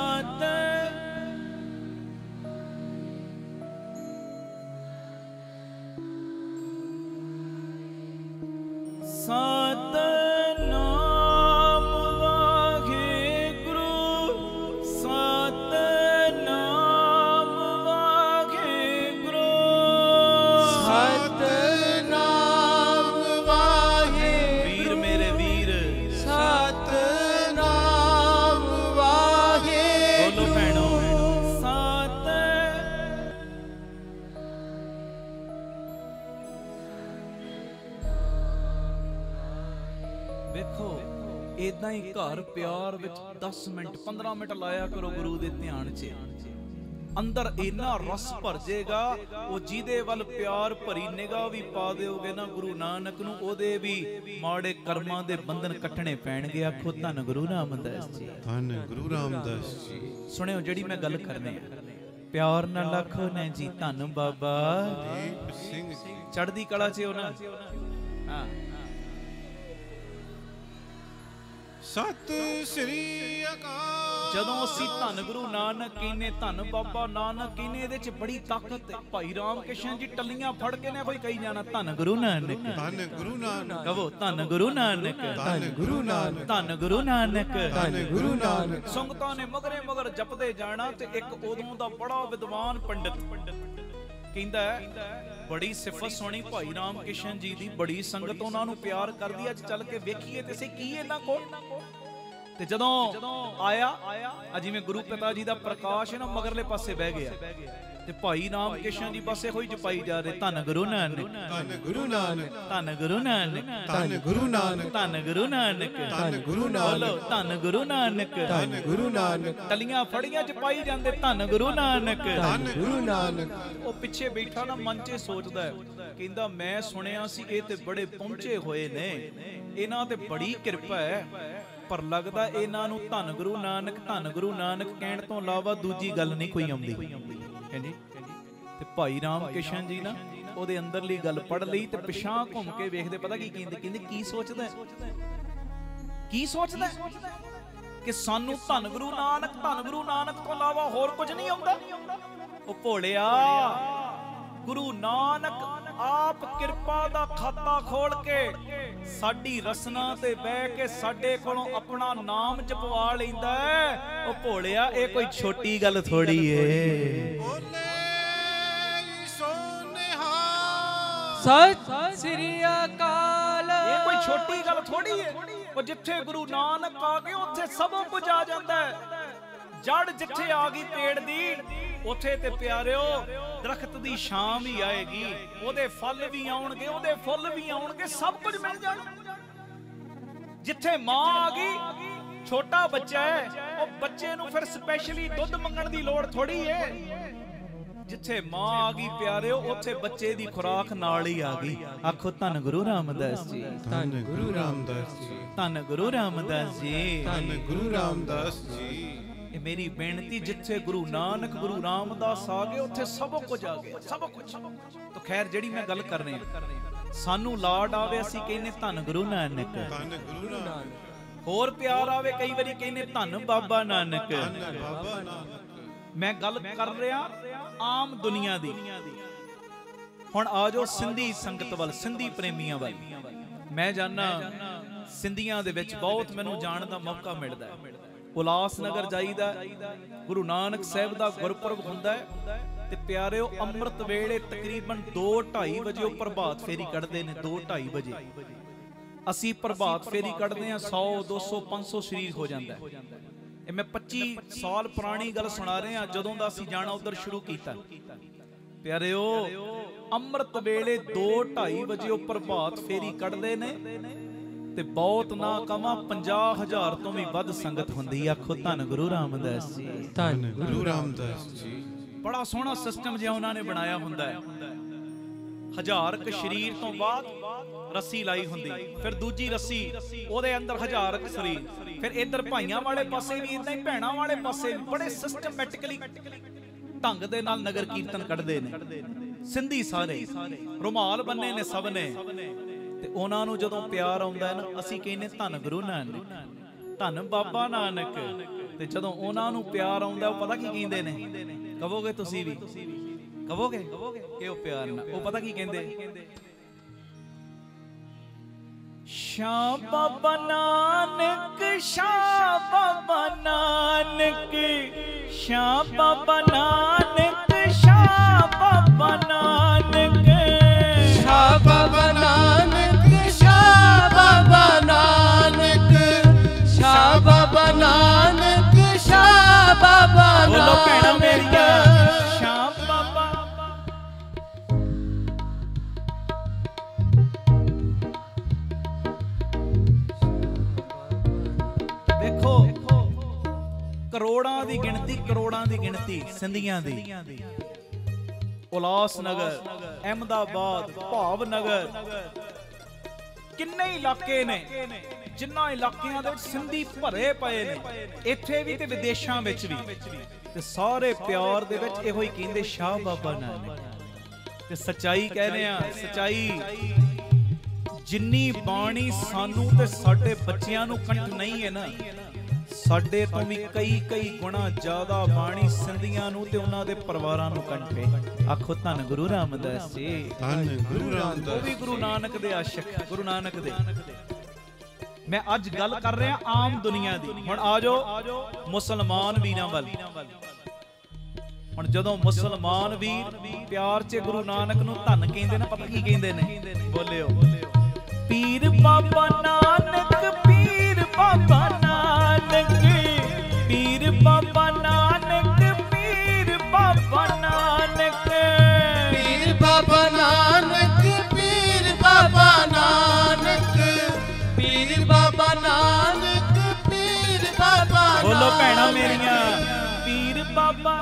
ਵਾਹਿਗੁਰੂ, ਸਤਨਾਮ ਵਾਹਿਗੁਰੂ, ਸਤਨਾਮ ਵਾਹਿਗੁਰੂ। ਵੀਰ ਮੇਰੇ ਵੀਰ, ਸਤਨਾਮ ਵਾਹਿਗੁਰੂ। ਬੋਲੋ ਭੈਣੋ, ਵੇਖੋ ਏਦਾਂ ਹੀ ਘਰ ਪਿਆਰ ਵਿੱਚ 10 ਮਿੰਟ 15 ਮਿੰਟ ਲਾਇਆ ਕਰੋ ਗੁਰੂ ਦੇ ਧਿਆਨ 'ਚ। ਅੰਦਰ ਇੰਨਾ ਰਸ ਭਰ ਜਾਏਗਾ, ਉਹ ਜਿਹਦੇ ਵੱਲ ਪਿਆਰ ਭਰੀ ਨਿਗਾਹ ਵੀ ਪਾ ਦਿਓਗੇ ਨਾ ਗੁਰੂ ਨਾਨਕ ਨੂੰ, ਉਹਦੇ ਵੀ ਮਾੜੇ ਕਰਮਾਂ ਦੇ ਬੰਧਨ ਕੱਟਣੇ ਪੈਣਗੇ। ਆਖੋ ਧੰਨ ਗੁਰੂ ਰਾਮਦਾਸ ਜੀ, ਧੰਨ ਗੁਰੂ ਰਾਮਦਾਸ ਜੀ। ਸੁਣਿਓ ਜਿਹੜੀ ਮੈਂ ਗੱਲ ਕਰਨੀ ਹੈ, ਪਿਆਰ ਨਾਲ ਆਖੋ ਨਾ ਜੀ, ਧੰਨ ਬਾਬਾ ਦੀਪ ਸਿੰਘ ਜੀ, ਚੜ੍ਹਦੀ ਕਲਾ 'ਚ ਹੋ ਨਾ। ਹਾਂ, ਸਤਿ ਸ੍ਰੀ ਅਕਾਲ। ਜਦੋਂ ਅਸੀਂ ਧੰਨ ਗੁਰੂ ਨਾਨਕ ਕਹਿੰਦੇ, ਧੰਨ ਬਾਬਾ ਨਾਨਕ ਕਹਿੰਦੇ, ਇਹਦੇ 'ਚ ਬੜੀ ਤਾਕਤ ਹੈ। ਭਾਈ ਰਾਮ ਕ੍ਰਿਸ਼ਨ ਜੀ ਟੱਲੀਆਂ ਫੜ ਕੇ ਨੇ ਕੋਈ ਕਹੀ ਜਾਣਾ, ਧੰਨ ਗੁਰੂ ਨਾਨਕ, ਧੰਨ ਗੁਰੂ ਨਾਨਕ। ਕਹੋ ਧੰਨ ਗੁਰੂ ਨਾਨਕ, ਧੰਨ ਗੁਰੂ ਨਾਨਕ, ਧੰਨ ਗੁਰੂ ਨਾਨਕ, ਧੰਨ ਗੁਰੂ ਨਾਨਕ। ਸੰਗਤਾਂ ਨੇ ਮਗਰੇ ਮਗਰ ਜਪਦੇ ਜਾਣਾ। ਤੇ ਇੱਕ ਉਦੋਂ ਦਾ ਬੜਾ ਵਿਦਵਾਨ ਪੰਡਿਤ ਕਹਿੰਦਾ, ਬੜੀ ਸਿਫਤ ਸੁਣੀ ਭਾਈ ਰਾਮ ਕ੍ਰਿਸ਼ਨ ਜੀ ਦੀ, ਬੜੀ ਸੰਗਤ ਉਹਨਾਂ ਨੂੰ ਪਿਆਰ ਕਰਦੀ। ਅੱਜ ਚੱਲ ਕੇ ਵੇਖੀਏ ਤੇ ਸੇ ਕੀ ਇਹਨਾਂ ਕੋਲ। ਤੇ ਜਦੋਂ ਆਇਆ, ਜਿਵੇਂ ਗੁਰੂ ਪਿਤਾ ਜੀ ਦਾ ਪ੍ਰਕਾਸ਼ ਹੈ ਨਾ, ਮਗਰਲੇ ਪਾਸੇ ਬਹਿ ਗਿਆ। ਤੇ ਭਾਈ ਰਾਮ ਕ੍ਰਿਸ਼ਨ ਜੀ ਬਸ ਇਹੋ ਹੀ ਜਪਾਈ ਜਾ ਰਹੇ, ਧੰਨ ਗੁਰੂ ਨਾਨਕ, ਧੰਨ ਗੁਰੂ ਨਾਨਕ, ਧੰਨ ਗੁਰੂ ਨਾਨਕ, ਧੰਨ ਗੁਰੂ ਨਾਨਕ, ਧੰਨ ਗੁਰੂ ਨਾਨਕ, ਧੰਨ ਗੁਰੂ ਨਾਨਕ, ਧੰਨ ਗੁਰੂ ਨਾਨਕ, ਧੰਨ ਗੁਰੂ ਨਾਨਕ। ਟੱਲੀਆਂ ਫੜੀਆਂ ਜਪਾਈ ਜਾਂਦੇ, ਧੰਨ ਗੁਰੂ ਨਾਨਕ, ਧੰਨ ਗੁਰੂ ਨਾਨਕ। ਉਹ ਪਿੱਛੇ ਬੈਠਾ ਨਾ ਮਨ 'ਚ ਸੋਚਦਾ, ਕਹਿੰਦਾ ਮੈਂ ਸੁਣਿਆ ਸੀ ਇਹ ਤੇ ਬੜੇ ਪਹੁੰਚੇ ਹੋਏ ਨੇ, ਇਹਨਾਂ ਤੇ ਬੜੀ ਕਿਰਪਾ ਹੈ, ਪਰ ਲੱਗਦਾ ਇਹਨਾਂ ਨੂੰ ਧੰਨ ਗੁਰੂ ਨਾਨਕ, ਧੰਨ ਗੁਰੂ ਨਾਨਕ ਕਹਿਣ ਤੋਂ ਇਲਾਵਾ ਦੂਜੀ ਗੱਲ ਨਹੀਂ ਕੋਈ ਆਉਂਦੀ। ਹਾਂਜੀ। ਤੇ ਭਾਈ ਰਾਮ ਕ੍ਰਿਸ਼ਨ ਜੀ ਨਾ ਉਹਦੇ ਅੰਦਰਲੀ ਗੱਲ ਪੜ੍ਹ ਲਈ ਤੇ ਪਿਛਾਂ ਘੁੰਮ ਕੇ ਵੇਖਦੇ, ਪਤਾ ਕੀ ਕਹਿੰਦੇ, ਕਹਿੰਦੇ ਕੀ ਸੋਚਦਾ, ਕੀ ਸੋਚਦਾ ਕਿ ਸਾਨੂੰ ਧੰਨ ਗੁਰੂ ਨਾਨਕ, ਧੰਨ ਗੁਰੂ ਨਾਨਕ ਤੋਂ ਇਲਾਵਾ ਹੋਰ ਕੁਝ ਨਹੀਂ ਆਉਂਦਾ। ਉਹ ਭੋਲਿਆ, ਗੁਰੂ ਨਾਨਕ ਆਪ ਕਿਰਪਾ ਦਾ ਖਾਤਾ ਖੋਲ ਕੇ ਸਾਡੀ ਰਸਨਾ ਤੇ ਬਹਿ ਕੇ ਸਾਡੇ ਕੋਲੋਂ ਆਪਣਾ ਨਾਮ ਜਪਵਾ ਲੈਂਦਾ। ਉਹ ਭੋਲਿਆ, ਇਹ ਕੋਈ ਛੋਟੀ ਗੱਲ ਥੋੜੀ ਏ। ਬੋਲੇ ਸੋਨਿਹਾਲ। ਸਤਿ ਸ੍ਰੀ ਅਕਾਲ। ਇਹ ਕੋਈ ਛੋਟੀ ਗੱਲ ਥੋੜੀ ਹੈ। ਉਹ ਜਿੱਥੇ ਗੁਰੂ ਨਾਨਕ ਆ ਗਏ ਉੱਥੇ ਸਭ ਕੁਝ ਆ ਜਾਂਦਾ ਹੈ। ਜੜ ਜਿੱਥੇ ਆ ਗਈ ਪੇੜ ਦੀ, ਉੱਥੇ ਤੇ ਪਿਆਰਿਓ ਦਰਖਤ ਦੀ ਛਾਂ ਵੀ ਆਏਗੀ, ਉਹਦੇ ਫਲ ਵੀ ਆਉਣਗੇ, ਉਹਦੇ ਫੁੱਲ ਵੀ ਆਉਣਗੇ, ਸਭ ਕੁਝ ਮਿਲ ਜਾਣਾ। ਜਿੱਥੇ ਮਾਂ ਆ ਗਈ, ਛੋਟਾ ਬੱਚਾ ਹੈ, ਉਹ ਬੱਚੇ ਨੂੰ ਫਿਰ ਸਪੈਸ਼ਲੀ ਦੁੱਧ ਮੰਗਣ ਦੀ ਲੋੜ ਥੋੜੀ ਹੈ। ਜਿੱਥੇ ਮਾਂ ਆ ਗਈ ਪਿਆਰਿਓ, ਉੱਥੇ ਬੱਚੇ ਦੀ ਖੁਰਾਕ ਨਾਲ ਹੀ ਆ ਗਈ। ਆਖੋ ਧੰਨ ਗੁਰੂ ਰਾਮਦਾਸ ਜੀ, ਧੰਨ ਗੁਰੂ ਰਾਮਦਾਸ ਜੀ, ਧੰਨ ਗੁਰੂ ਰਾਮਦਾਸ ਜੀ, ਧੰਨ ਗੁਰੂ ਰਾਮਦਾਸ ਜੀ। ਇਹ ਮੇਰੀ ਬੇਨਤੀ, ਜਿੱਥੇ ਗੁਰੂ ਨਾਨਕ ਗੁਰੂ ਰਾਮਦਾਸ ਆ ਗਏ ਉੱਥੇ ਸਭ ਕੁਝ ਆ ਗਿਆ, ਸਭ ਕੁਝ। ਤਾਂ ਖੈਰ ਜਿਹੜੀ ਮੈਂ ਗੱਲ ਕਰ ਰਿਹਾ, ਸਾਨੂੰ ਲਾਡ ਆਵੇ ਅਸੀਂ ਕਹਿੰਦੇ ਧੰਨ ਗੁਰੂ ਨਾਨਕ, ਧੰਨ ਗੁਰੂ ਨਾਨਕ। ਹੋਰ ਪਿਆਰ ਆਵੇ ਕਈ ਵਾਰੀ ਕਹਿੰਦੇ ਧੰਨ ਬਾਬਾ ਨਾਨਕ। ਧੰਨ ਬਾਬਾ ਨਾਨਕ। ਮੈਂ ਗੱਲ ਕਰ ਰਿਹਾ ਆਮ ਦੁਨੀਆ ਦੀ। ਹੁਣ ਆ ਜਾਓ ਸਿੰਧੀ ਸੰਗਤ ਵੱਲ, ਸਿੰਧੀ ਪ੍ਰੇਮੀਆਂ ਵੱਲ। ਮੈਂ ਜਾਣਾ ਸਿੰਧੀਆਂ ਦੇ ਵਿੱਚ ਬਹੁਤ ਮੈਨੂੰ ਜਾਣ ਦਾ ਮੌਕਾ ਮਿਲਦਾ ਹੈ। ਉਲਾਸਨਗਰ ਜਾਈਦਾ, ਗੁਰੂ ਨਾਨਕ ਸਾਹਿਬ ਦਾ ਗੁਰਪੁਰਬ ਹੁੰਦਾ ਹੈ ਤੇ ਪਿਆਰਿਓ ਅੰਮ੍ਰਿਤ ਵੇਲੇ ਤਕਰੀਬਨ 2-2:30 ਵਜੇ ਉਹ ਪ੍ਰਭਾਤ ਫੇਰੀ ਕੱਢਦੇ ਨੇ। 2-2:30 ਵਜੇ ਅਸੀਂ ਪ੍ਰਭਾਤ ਫੇਰੀ ਕੱਢਦੇ ਹਾਂ, 100 200 500 ਸ਼ਰੀਰ ਹੋ ਜਾਂਦਾ ਹੈ। ਇਹ ਮੈਂ 25 ਸਾਲ ਪੁਰਾਣੀ ਗੱਲ ਸੁਣਾ ਰਿਹਾ, ਜਦੋਂ ਦਾ ਅਸੀਂ ਜਾਣਾ ਉਧਰ ਸ਼ੁਰੂ ਕੀਤਾ। ਪਿਆਰਿਓ ਅੰਮ੍ਰਿਤ ਵੇਲੇ 2-2:30 ਵਜੇ ਉਹ ਪ੍ਰਭਾਤ ਫੇਰੀ ਕੱਢਦੇ ਨੇ ਤੇ ਬਹੁਤ ਨਾ ਕਵਾਂ 50,000 ਤੋਂ ਵੀ ਵੱਧ ਸੰਗਤ ਹੁੰਦੀ। ਆਖੋ ਧੰਨ ਗੁਰੂ ਰਾਮਦਾਸ ਜੀ, ਧੰਨ ਗੁਰੂ ਰਾਮਦਾਸ ਜੀ। ਬੜਾ ਸੋਹਣਾ ਸਿਸਟਮ ਜਿਹਾ ਉਹਨਾਂ ਨੇ ਬਣਾਇਆ ਹੁੰਦਾ ਹੈ। 1000 ਕ ਸ਼ਰੀਰ ਤੋਂ ਬਾਅਦ ਰੱਸੀ ਲਾਈ ਹੁੰਦੀ, ਫਿਰ ਦੂਜੀ ਰੱਸੀ, ਉਹਦੇ ਅੰਦਰ 1000 ਕ ਸ਼ਰੀਰ, ਫਿਰ ਇੱਧਰ ਭਾਈਆਂ ਵਾਲੇ ਪਾਸੇ ਵੀ ਇਦਾਂ ਹੀ, ਭੈਣਾਂ ਵਾਲੇ ਪਾਸੇ ਵੀ। ਬੜੇ ਸਿਸਟਮੈਟਿਕਲੀ ਢੰਗ ਦੇ ਨਾਲ ਨਗਰ ਕੀਰਤਨ ਕੱਢਦੇ ਨੇ ਸਿੰਧੀ ਸਾਰੇ। ਰੁਮਾਲ ਬੰਨੇ ਨੇ ਸਭ ਨੇ ਤੇ ਉਹਨਾਂ ਨੂੰ ਜਦੋਂ ਪਿਆਰ ਆਉਂਦਾ ਨਾ, ਅਸੀਂ ਕਹਿੰਦੇ ਧੰਨ ਗੁਰੂ ਨਾਨਕ, ਧੰਨ ਬਾਬਾ ਨਾਨਕ। ਤੇ ਜਦੋਂ ਉਹਨਾਂ ਨੂੰ ਪਿਆਰ ਆਉਂਦਾ, ਉਹ ਪਤਾ ਕੀ ਕਹਿੰਦੇ ਨੇ? ਕਹੋਗੇ ਤੁਸੀਂ ਵੀ? ਕਹੋਗੇ ਕਿ ਉਹ ਪਿਆਰ ਨਾਲ ਉਹ ਪਤਾ ਕੀ ਕਹਿੰਦੇ? ਸ਼ਾਹ ਬਾਬਾ ਨਾਨਕ, ਸ਼ਾਹ ਬਾਬਾ ਨਾਨਕ, ਸ਼ਾਹ ਬਾਬਾ ਨਾਨਕ, ਸ਼ਾਹ ਬਾਬਾ ਨਾਨਕ, ਸ਼ਾਹ ਬਾਬਾ ਨਾਨਕ, ਸ਼ਾਹ ਬਾਬਾ ਨਾਨਕ, ਸ਼ਾਹ ਬਾਬਾ ਨਾਨਕ, ਸ਼ਾਹ ਬਾਬਾ ਨਾਨਕ। ਬੋਲੋ ਭੈਣਾਂ ਮੇਰੀਆਂ, ਸ਼ਾਹ ਬਾਬਾ। ਦੇਖੋ ਕਰੋੜਾਂ ਦੀ ਗਿਣਤੀ, ਕਰੋੜਾਂ ਦੀ ਗਿਣਤੀ ਸਿੰਧੀਆਂ ਦੀ। ਉਲਾਸਨਗਰ, ਅਹਿਮਦਾਬਾਦ, ਭਾਵਨਗਰ, ਕਿੰਨੇ ਇਲਾਕੇ ਨੇ ਜਿਨ੍ਹਾਂ ਇਲਾਕਿਆਂ ਦੇ ਵਿੱਚ ਸਿੰਧੀ ਭਰੇ ਪਏ ਨੇ, ਇੱਥੇ ਵੀ ਤੇ ਵਿਦੇਸ਼ਾਂ ਵਿੱਚ ਵੀ। ਤੇ ਸਾਰੇ ਪਿਆਰ ਦੇ ਵਿੱਚ ਇਹੋ ਹੀ ਕਹਿੰਦੇ ਸ਼ਾਹ ਬਾਬਾ ਨਾਨਕ। ਤੇ ਸੱਚਾਈ ਕਹਿੰਦੇ ਆ, ਸੱਚਾਈ ਜਿੰਨੀ ਬਾਣੀ ਸਾਨੂੰ ਤੇ ਸਾਡੇ ਬੱਚਿਆਂ ਨੂੰ ਕੰਠ ਨਹੀਂ ਹੈ ਨਾ, ਸਾਡੇ ਤੋਂ ਵੀ ਕਈ ਗੁਣਾ ਜ਼ਿਆਦਾ ਬਾਣੀ ਸਿੰਧੀਆਂ ਨੂੰ ਤੇ ਉਹਨਾਂ ਦੇ ਪਰਿਵਾਰਾਂ ਨੂੰ ਕੰਠ ਹੈ। ਆਖੋ ਧੰਨ ਗੁਰੂ ਰਾਮਦਾਸ ਜੀ, ਧੰਨ ਗੁਰੂ ਰਾਮਦਾਸ। ਉਹ ਵੀ ਗੁਰੂ ਨਾਨਕ ਦੇ ਆਸ਼ਿਕ, ਗੁਰੂ ਨਾਨਕ ਦੇ। ਮੈਂ ਅੱਜ ਗੱਲ ਕਰ ਰਿਹਾ ਆਮ ਦੁਨੀਆ ਦੀ। ਹੁਣ ਆ ਜਾਓ ਮੁਸਲਮਾਨ ਵੀਰਾਂ ਵੱਲ। ਹੁਣ ਜਦੋਂ ਮੁਸਲਮਾਨ ਵੀਰ ਪਿਆਰ 'ਚ ਗੁਰੂ ਨਾਨਕ ਨੂੰ ਧੰਨ ਕਹਿੰਦੇ ਨੇ, ਪਤਾ ਕੀ ਕਹਿੰਦੇ ਨੇ? ਬੋਲਿਓ, ਪੀਰ ਬਾਬਾ ਨਾਨਕ, ਪੀਰ ਬਾਬਾ ਨਾਨਕ, ਪੀਰ ਬਾਬਾ ਨਾਨਕ, ਪੀਰ ਬਾਬਾ ਨਾਨਕ, ਪੀਰ ਬਾਬਾ ਨਾਨਕ, ਪੀਰ ਬਾਬਾ ਨਾਨਕ, ਪੀਰ ਬਾਬਾ ਨਾਨਕ, ਪੀਰ ਬਾਬਾ ਨਾਨਕ। ਬੋਲੋ ਭੈਣਾਂ ਮੇਰੀਆਂ, ਪੀਰ ਬਾਬਾ।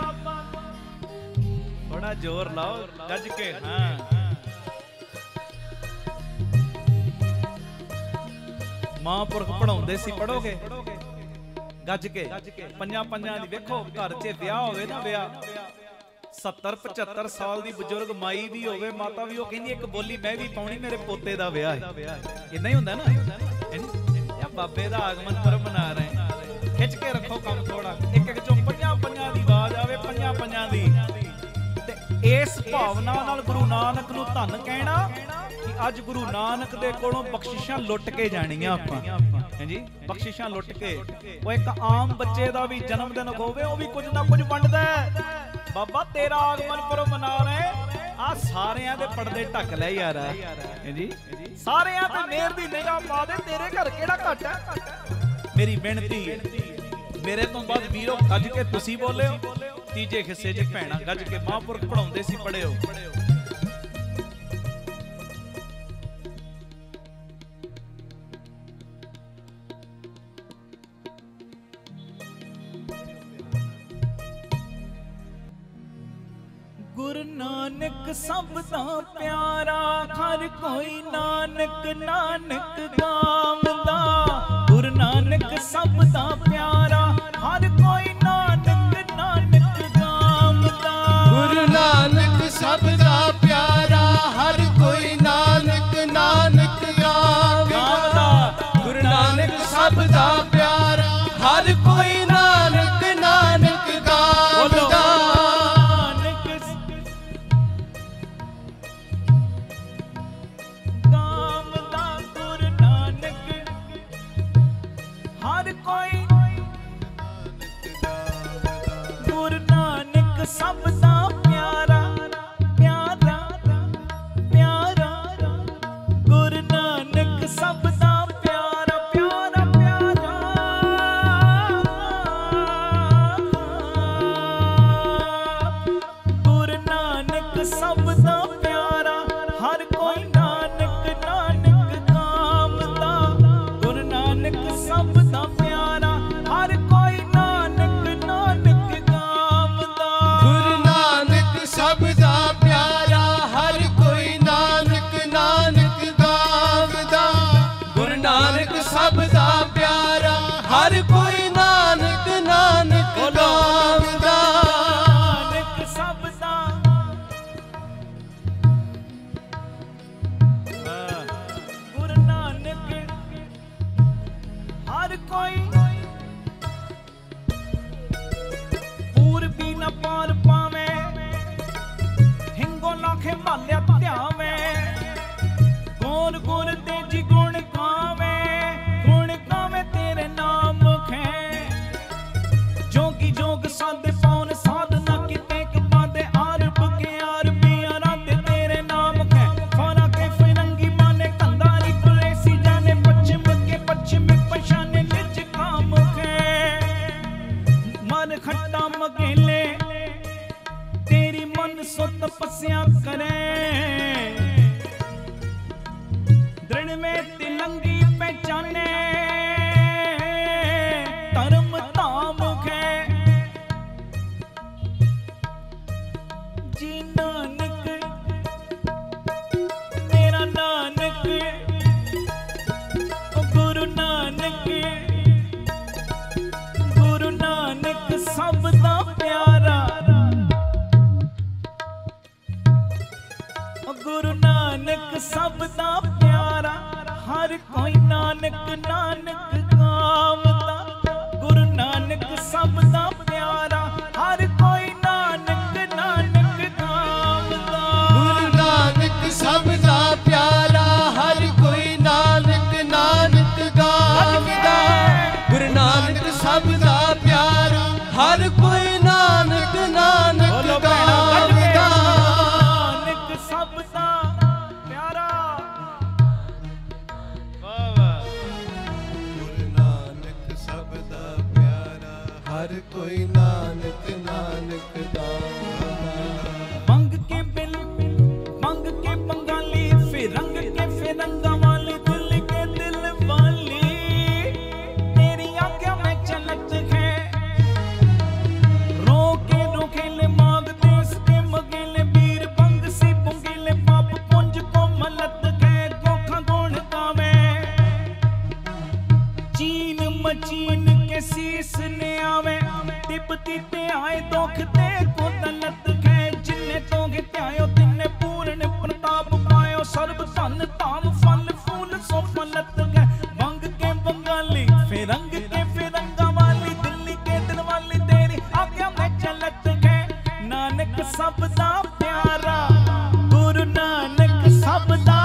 ਥੋੜਾ ਜ਼ੋਰ ਲਾਓ ਗੱਜ ਕੇ। ਹਾਂ, ਮਹਾਂਪੁਰਖ ਪੜਾਉਂਦੇ ਸੀ, ਪੜੋਗੇ ਗੱਜ ਕੇ ਪੰਜਾਂ ਦੀ। ਵੇਖੋ ਘਰ 'ਚ ਵਿਆਹ ਹੋਵੇ ਨਾ, ਵਿਆਹ 70-75 ਸਾਲ ਦੀ ਬਜ਼ੁਰਗ ਮਾਈ ਵੀ ਹੋਵੇ, ਮਾਤਾ ਵੀ, ਉਹ ਕਹਿੰਦੀ ਇੱਕ ਬੋਲੀ ਮੈਂ ਵੀ ਪਾਉਣੀ, ਮੇਰੇ ਪੋਤੇ ਦਾ ਵਿਆਹ ਹੈ। ਇਦਾਂ ਹੀ ਹੁੰਦਾ ਨਾ, ਯਾ ਬਾਬੇ ਦਾ ਆਗਮਨ ਪਰਬ ਮਨਾ ਰਹੇ, ਖਿੱਚ ਕੇ ਰੱਖੋ ਕੰਮ ਥੋੜਾ। ਇੱਕ ਚੋਂ ਪੰਜਾਂ ਦੀ ਆਵਾਜ਼ ਆਵੇ, ਪੰਜਾਂ ਦੀ। ਤੇ ਇਸ ਭਾਵਨਾ ਨਾਲ ਗੁਰੂ ਨਾਨਕ ਨੂੰ ਧੰਨ ਕਹਿਣਾ ਕਿ ਅੱਜ ਗੁਰੂ ਨਾਨਕ ਦੇ ਕੋਲੋਂ ਬਖਸ਼ਿਸ਼ਾਂ ਲੁੱਟ ਕੇ ਜਾਣੀਆਂ ਆਪਾਂ। ਹਾਂਜੀ, ਬਖਸ਼ਿਸ਼ਾਂ ਲੁੱਟ ਕੇ। ਉਹ ਇੱਕ ਆਮ ਬੱਚੇ ਦਾ ਵੀ ਜਨਮ ਦਿਨ ਹੋਵੇ, ਉਹ ਵੀ ਕੁਝ ਨਾ ਕੁਝ ਵੰਡਦਾ। ਬਾਬਾ ਤੇਰਾ ਆਗਮਨ ਪੁਰਬ ਮਨਾ ਰਹੇ, ਆ ਸਾਰਿਆਂ ਦੇ ਪਰਦੇ ਢੱਕ ਲੈ ਯਾਰ ਜੀ ਸਾਰਿਆਂ ਤੇ ਮੇਰ ਦੀ ਨਿਗਾਹ ਪਾ ਦੇ ਤੇਰੇ ਘਰ ਕਿਹੜਾ ਘਟ ਹੈ ਮੇਰੀ ਬੇਨਤੀ ਮੇਰੇ ਤੋਂ ਬਾਅਦ ਵੀਰੋ ਗੱਜ ਕੇ ਤੁਸੀਂ ਬੋਲਿਓ ਤੀਜੇ ਹਿੱਸੇ 'ਚ ਭੈਣਾ ਗੱਜ ਕੇ ਮਹਾਂਪੁਰਖ ਪੜਾਉਂਦੇ ਸੀ ਪੜਿਓ गुरु नानक सब दा प्यारा हर कोई नानक नानक गावदा गुरु नानक सब दा प्यारा हर कोई नानक नानक गावदा गुरु नानक सब दा प्यारा हर कोई नानक नानक गावदा गुरु नानक सब दा प्यारा हर कोई नानक नानक गावदा सब दा प्यारा प्यारा प्यारा गुरु नानक सब दा प्यारा प्यारा प्यारा गुरु नानक सब दा प्यारा हर कोई नानक नानक गावदा गुरु नानक सब दा प्यारा हर कोई नानक नानक गावदा सब दा प्यारा हर कोई नानक नानक गावदा गुरु नानक सब दा प्यारा हर कोई नानक नानक गावदा नानक सब दा गुरु नानक हर कोई पूर्वी न पार पावे लाखे माल्या ध्यावे गुण गुण तेजी गुण गावे तेरे नाम खे जोगी जोग साधे पौन साधना किते कपादे आरब के आरबी आराधे तेरे नाम खे फरा के फिरंगी माने कंधारी पुरेसी जाने पश्चिम के पश्चिमी पशाने निज काम खे मन खट्टा मगेले तेरी मन सो तपस्या करे दृढ़ में तिलंगी पहचाने धर्म धाम है जी नानक मेरा नानक गुरु नानक सब दा प्यारा गुरु नानक सब दा प्यारा हर कोई नानक नानक गावदा गुरु नानक सब दा प्यारा हर कोई नानक नानक गावदा गुरु नानक सब दा प्यारा हर कोई नानक नानक गावदा गुरु नानक सब दा प्यारा हर कोई नानक नानक गावदा हर कोई नानक नानक मंग के बिल मंग के बंगाली फिर रंग के फिर रंगा वाली दिल के दिल वाली तेरी आज्ञा में चलत है रोके रोकेले मांग देश के मगेले वीर बंग सी बुंगेले पाप पुंज को मलत है गोखा गोण गावे चीन मचीन के शीस ने आवे तिब्बती ते आए दुख ते को दलत है जिन्ने तोगे ते आयो तिन्ने पूर्ण प्रताप पायो सर्व धन धाम फल फूल सो फलत है बंग के बंगाली फिर रंग के फिर रंगा वाली दिल्ली के दिल वाली तेरी आज्ञा में चलत है नानक सब दा प्यारा गुरु नानक सब दा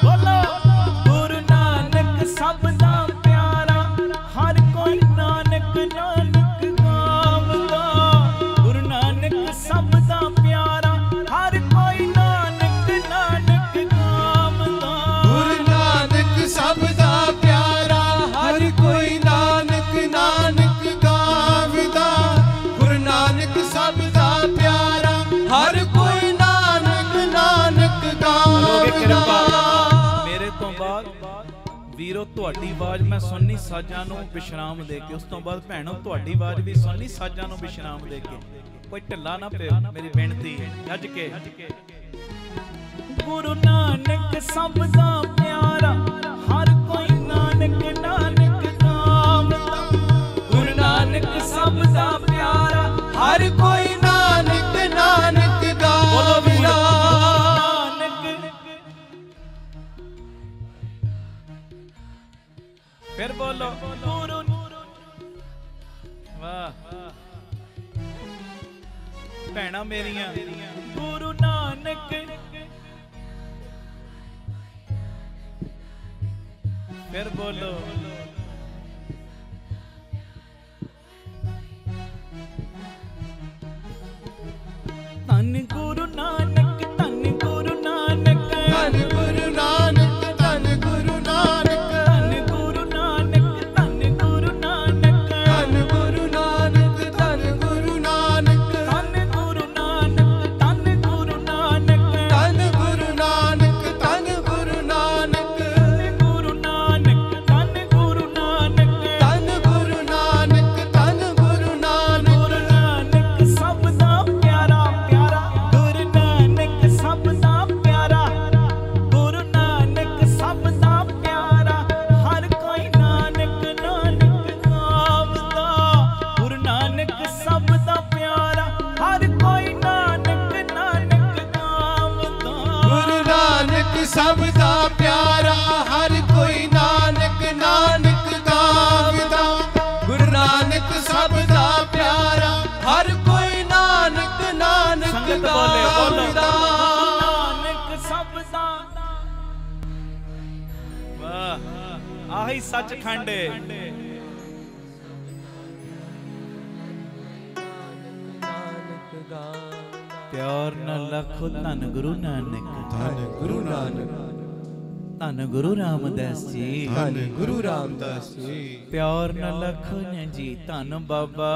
बोलो गुरु नानक सब दा प्यारा हर कोई नानक नानक गावदा गुरु नानक सब दा प्यारा हर कोई नानक ਵੀਰੋ ਤੁਹਾਡੀ ਆਵਾਜ਼ ਮੈਂ ਸੁਣਨੀ ਸਾਜ਼ਾਂ ਨੂੰ ਵਿਸ਼ਰਾਮ ਦੇ ਕੇ। ਉਸ ਤੋਂ ਬਾਅਦ ਭੈਣੋ ਤੁਹਾਡੀ ਆਵਾਜ਼ ਵੀ ਸੁਣਨੀ ਸਾਜ਼ਾਂ ਨੂੰ ਵਿਸ਼ਰਾਮ ਦੇ ਕੇ। ਕੋਈ ਢਿੱਲਾ ਨਾ ਪਿਓ, ਮੇਰੀ ਬੇਨਤੀ ਗੱਜ ਕੇ। ਗੁਰੂ ਨਾਨਕ ਸਭ ਦਾ ਪਿਆਰਾ, ਹਰ ਕੋਈ ਨਾਨਕ ਨਾਨਕ ਨਾਮ ਦਾ। ਗੁਰੂ ਨਾਨਕ ਸਭ ਦਾ ਪਿਆਰਾ, ਹਰ ਕੋਈ ਨਾਨਕ ਨਾਨਕ ਗਾਵਦਾ। ਫਿਰ ਬੋਲੋ ਗੁਰੂ। ਵਾਹ ਭੈਣਾਂ ਮੇਰੀਆਂ, ਗੁਰੂ ਨਾਨਕ। ਫਿਰ ਬੋਲੋ ਧੰਨ ਗੁਰੂ ਨਾਨਕ, ਧੰਨ ਗੁਰੂ ਨਾਨਕ, ਧੰਨ ਗੁਰੂ ਨਾਨਕ, ਧੰਨ ਗੁਰੂ ਨਾਨਕ, ਧੰਨ ਗੁਰੂ ਨਾਨਕ, ਧੰਨ ਗੁਰੂ ਨਾਨਕ, ਧੰਨ ਗੁਰੂ ਨਾਨਕ, ਧੰਨ ਗੁਰੂ ਨਾਨਕ, ਧੰਨ ਗੁਰੂ ਨਾਨਕ, ਧੰਨ ਗੁਰੂ ਨਾਨਕ, ਧੰਨ ਗੁਰੂ ਨਾਨਕ, ਧੰਨ ਗੁਰੂ ਨਾਨਕ, ਗੁਰੂ ਨਾਨਕ, ਧੰਨ ਗੁਰੂ ਨਾਨਕ, ਧੰਨ ਗੁਰੂ ਨਾਨਕ, ਧੰਨ ਗੁਰੂ ਨਾਨਕ। ਗੁਰੂ ਨਾਨਕ ਸਭ ਦਾ ਪਿਆਰਾ ਪਿਆਰਾ, ਗੁਰੂ ਨਾਨਕ ਸਭ ਦਾ ਪਿਆਰਾ, ਗੁਰੂ ਨਾਨਕ ਸਭ ਦਾ ਪਿਆਰਾ, ਹਰ ਕੋਈ ਨਾਨਕ ਨਾਨਕ ਗਾਵਦਾ। ਗੁਰੂ ਨਾਨਕ ਸਭ ਦਾ ਪਿਆਰਾ, ਹਰ ਕੋਈ ਨਾਨਕ ਨਾਨਕ ਗਾਵਦਾ। ਗੁਰੂ ਨਾਨਕ ਸਭ ਦਾ ਪਿਆਰਾ, ਹਰ ਕੋਈ ਨਾਨਕ ਨਾਨਕ ਗਾਵਦਾ। ਗੁਰੂ ਨਾਨਕ ਸਭ ਦਾ ਪਿਆਰਾ, ਹਰ ਕੋਈ ਨਾਨਕ ਨਾਨਕ ਸੰਗਤ ਬੋਲੇ ਬੋਲੋ ਗਾਵਦਾ। ਨਾਨਕ ਸਭ ਦਾ। ਵਾਹ ਆਹੀ ਸੱਚਖੰਡ ਏ। ਪਿਆਰ ਨਾਲ ਲੱਖੋ ਧੰਨ ਗੁਰੂ ਨਾਨਕ, ਧੰਨ ਗੁਰੂ ਨਾਨਕ, ਧੰਨ ਗੁਰੂ ਰਾਮਦਾਸ ਜੀ, ਧੰਨ ਗੁਰੂ ਰਾਮਦਾਸ ਜੀ, ਪਿਆਰ ਨਾਲ ਲੱਖੋ ਨੇ ਜੀ, ਧੰਨ ਬਾਬਾ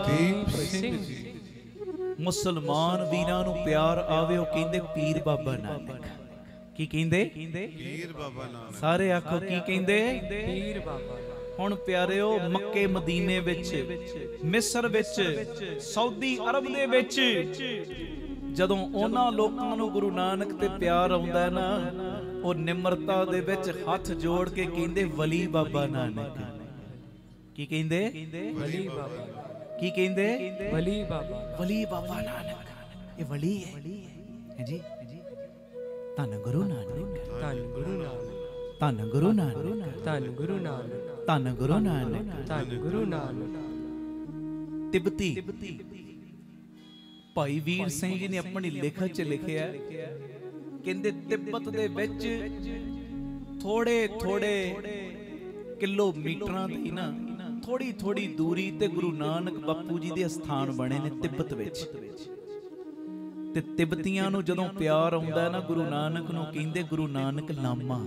ਦੀਪ ਸਿੰਘ ਜੀ। ਮੁਸਲਮਾਨ ਵੀਰਾਂ ਨੂੰ ਪਿਆਰ ਆਵੇ, ਉਹ ਕਹਿੰਦੇ ਪੀਰ ਬਾਬਾ ਨਾਨਕ। ਕੀ ਕਹਿੰਦੇ? ਪੀਰ ਬਾਬਾ ਨਾਨਕ। ਸਾਰੇ ਆਖੋ ਕੀ ਕਹਿੰਦੇ? ਪੀਰ ਬਾਬਾ। ਹੁਣ ਪਿਆਰਿਓ, ਮੱਕੇ ਮਦੀਨੇ ਵਿੱਚ, ਮਿਸਰ ਵਿੱਚ, ਸਾਊਦੀ ਅਰਬ ਦੇ ਵਿੱਚ ਜਦੋਂ ਉਹਨਾਂ ਲੋਕਾਂ ਨੂੰ ਗੁਰੂ ਨਾਨਕ ਤੇ ਪਿਆਰ ਆਉਂਦਾ ਨਾ, ਉਹ ਨਿਮਰਤਾ ਦੇ ਵਿੱਚ ਹੱਥ ਜੋੜ ਕੇ ਕਹਿੰਦੇ ਵਲੀ ਬਾਬਾ ਨਾਨਕ। ਕੀ ਕਹਿੰਦੇ? ਵਲੀ ਬਾਬਾ। ਕੀ ਕਹਿੰਦੇ? ਵਲੀ ਬਾਬਾ। ਵਲੀ ਬਾਬਾ ਨਾਨਕ। ਇਹ ਵਲੀ ਹੈ ਜੀ। ਧੰਨ ਗੁਰੂ ਨਾਨਕ, ਧੰਨ ਗੁਰੂ ਨਾਨਕ, ਧੰਨ ਗੁਰੂ ਨਾਨਕ, ਧੰਨ ਗੁਰੂ ਨਾਨਕ, ਧੰਨ ਗੁਰੂ ਨਾਨਕ, ਧੰਨ ਗੁਰੂ ਨਾਨਕ। ਤਿੱਬਤੀ ਭਾਈ ਵੀਰ ਸਿੰਘ ਜੀ ਨੇ ਆਪਣੀ ਲੇਖਾ 'ਚ ਲਿਖਿਆ, ਕਹਿੰਦੇ ਤਿੱਬਤ ਦੇ ਵਿੱਚ ਥੋੜੇ ਕਿਲੋਮੀਟਰਾਂ ਦੀ ਨਾ ਥੋੜੀ ਦੂਰੀ ਤੇ ਗੁਰੂ ਨਾਨਕ ਬਾਪੂ ਜੀ ਦੇ ਅਸਥਾਨ ਬਣੇ ਨੇ ਤਿੱਬਤ ਵਿੱਚ। ਤੇ ਤਿੱਬਤੀਆਂ ਨੂੰ ਜਦੋਂ ਪਿਆਰ ਆਉਂਦਾ ਨਾ ਗੁਰੂ ਨਾਨਕ ਨੂੰ, ਕਹਿੰਦੇ ਗੁਰੂ ਨਾਨਕ ਲਾਮਾ।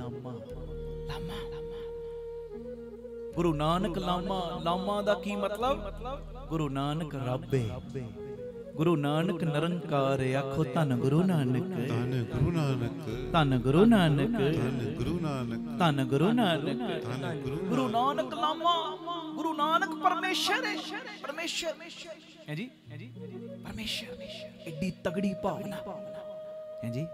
ਗੁਰੂ ਨਾਨਕ ਲਾਮਾ ਦਾ ਕੀ ਮਤਲਬ? ਗੁਰੂ ਨਾਨਕ ਰੱਬ ਏ, ਗੁਰੂ ਨਾਨਕ ਨਿਰੰਕਾਰ ਏ। ਆਖੋ ਧੰਨ ਗੁਰੂ ਨਾਨਕ, ਧੰਨ ਗੁਰੂ ਨਾਨਕ, ਧੰਨ ਗੁਰੂ ਨਾਨਕ, ਧੰਨ ਗੁਰੂ ਨਾਨਕ, ਧੰਨ ਗੁਰੂ ਨਾਨਕ, ਧੰਨ ਗੁਰੂ ਨਾਨਕ ਲਾਮਾ। ਗੁਰੂ ਨਾਨਕ ਪਰਮੇਸ਼ਰ ਹੈ, ਪਰਮੇਸ਼ਰ ਹੈ ਜੀ, ਪਰਮੇਸ਼ਰ। ਏਡੀ ਤਗੜੀ ਭਾਵਨਾ ਹੈ ਜੀ।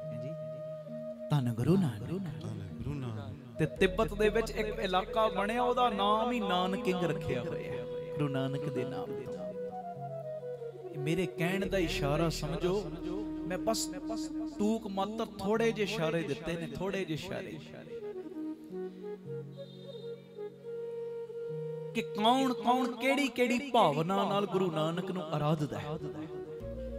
ਧੰਨ ਗੁਰੂ ਨਾਨਕ, ਧੰਨ ਗੁਰੂ ਨਾਨਕ। ਤੇ ਤਿੱਬਤ ਦੇ ਵਿੱਚ ਇੱਕ ਇਲਾਕਾ ਬਣਿਆ, ਉਹਦਾ ਨਾਮ ਹੀ ਨਾਨਕਿੰਗ ਰੱਖਿਆ ਹੋਇਆ ਹੈ, ਗੁਰੂ ਨਾਨਕ ਦੇ ਨਾਮ ਤੋਂ। ਮੇਰੇ ਕਹਿਣ ਦਾ ਇਸ਼ਾਰਾ ਸਮਝੋ, ਮੈਂ ਬਸ ਟੂਕ ਮਾਤਰ ਥੋੜੇ ਜਿਹੇ ਇਸ਼ਾਰੇ ਦਿੱਤੇ ਨੇ, ਥੋੜੇ ਜਿਹੇ ਇਸ਼ਾਰੇ ਕਿ ਕੌਣ ਕਿਹੜੀ ਭਾਵਨਾ ਨਾਲ ਗੁਰੂ ਨਾਨਕ ਨੂੰ ਆਰਾਧਦਾ ਹੈ।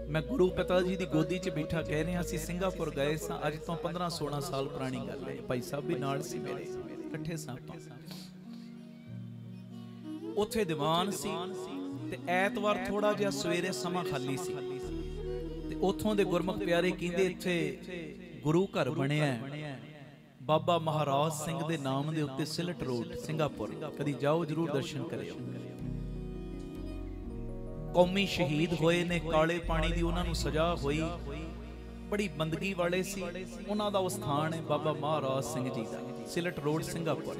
ਮੈਂ ਗੁਰੂ ਪਿਤਾ ਜੀ ਦੀ ਗੋਦੀ 'ਚ ਬੈਠਾ ਕਹਿ ਰਿਹਾ, ਅਸੀਂ ਸਿੰਗਾਪੁਰ ਗਏ ਸਾਂ, ਅੱਜ ਤੋਂ 15-16 ਸਾਲ ਪੁਰਾਣੀ ਗੱਲ ਹੈ। ਭਾਈ ਸਾਹਿਬ ਵੀ ਨਾਲ ਸੀ ਮੇਰੇ, ਇਕੱਠੇ ਸਾਂ। ਉੱਥੇ ਦੀਵਾਨ ਸੀ ਤੇ ਐਤਵਾਰ ਥੋੜਾ ਜਿਹਾ ਸਵੇਰੇ ਸਮਾਂ ਖਾਲੀ ਸੀ, ਤੇ ਉੱਥੋਂ ਦੇ ਗੁਰਮੁਖ ਪਿਆਰੇ ਕਹਿੰਦੇ ਇੱਥੇ ਗੁਰੂ ਘਰ ਬਣਿਆ ਬਾਬਾ ਮਹਾਰਾਜ ਸਿੰਘ ਦੇ ਨਾਮ ਦੇ ਉੱਤੇ, ਸਿਲਟ ਰੋਡ, ਸਿੰਗਾਪੁਰ। ਕਦੀ ਜਾਓ ਜਰੂਰ ਦਰਸ਼ਨ ਕਰਿਓ। ਕੌਮੀ ਸ਼ਹੀਦ ਹੋਏ ਨੇ, ਕਾਲੇ ਪਾਣੀ ਦੀ ਉਹਨਾਂ ਨੂੰ ਸਜ਼ਾ ਹੋਈ, बड़ी बंदगी वाले सी। उन्हां दा वो स्थान है बाबा महाराज सिंह जी दा, सिलट रोड सिंगापुर।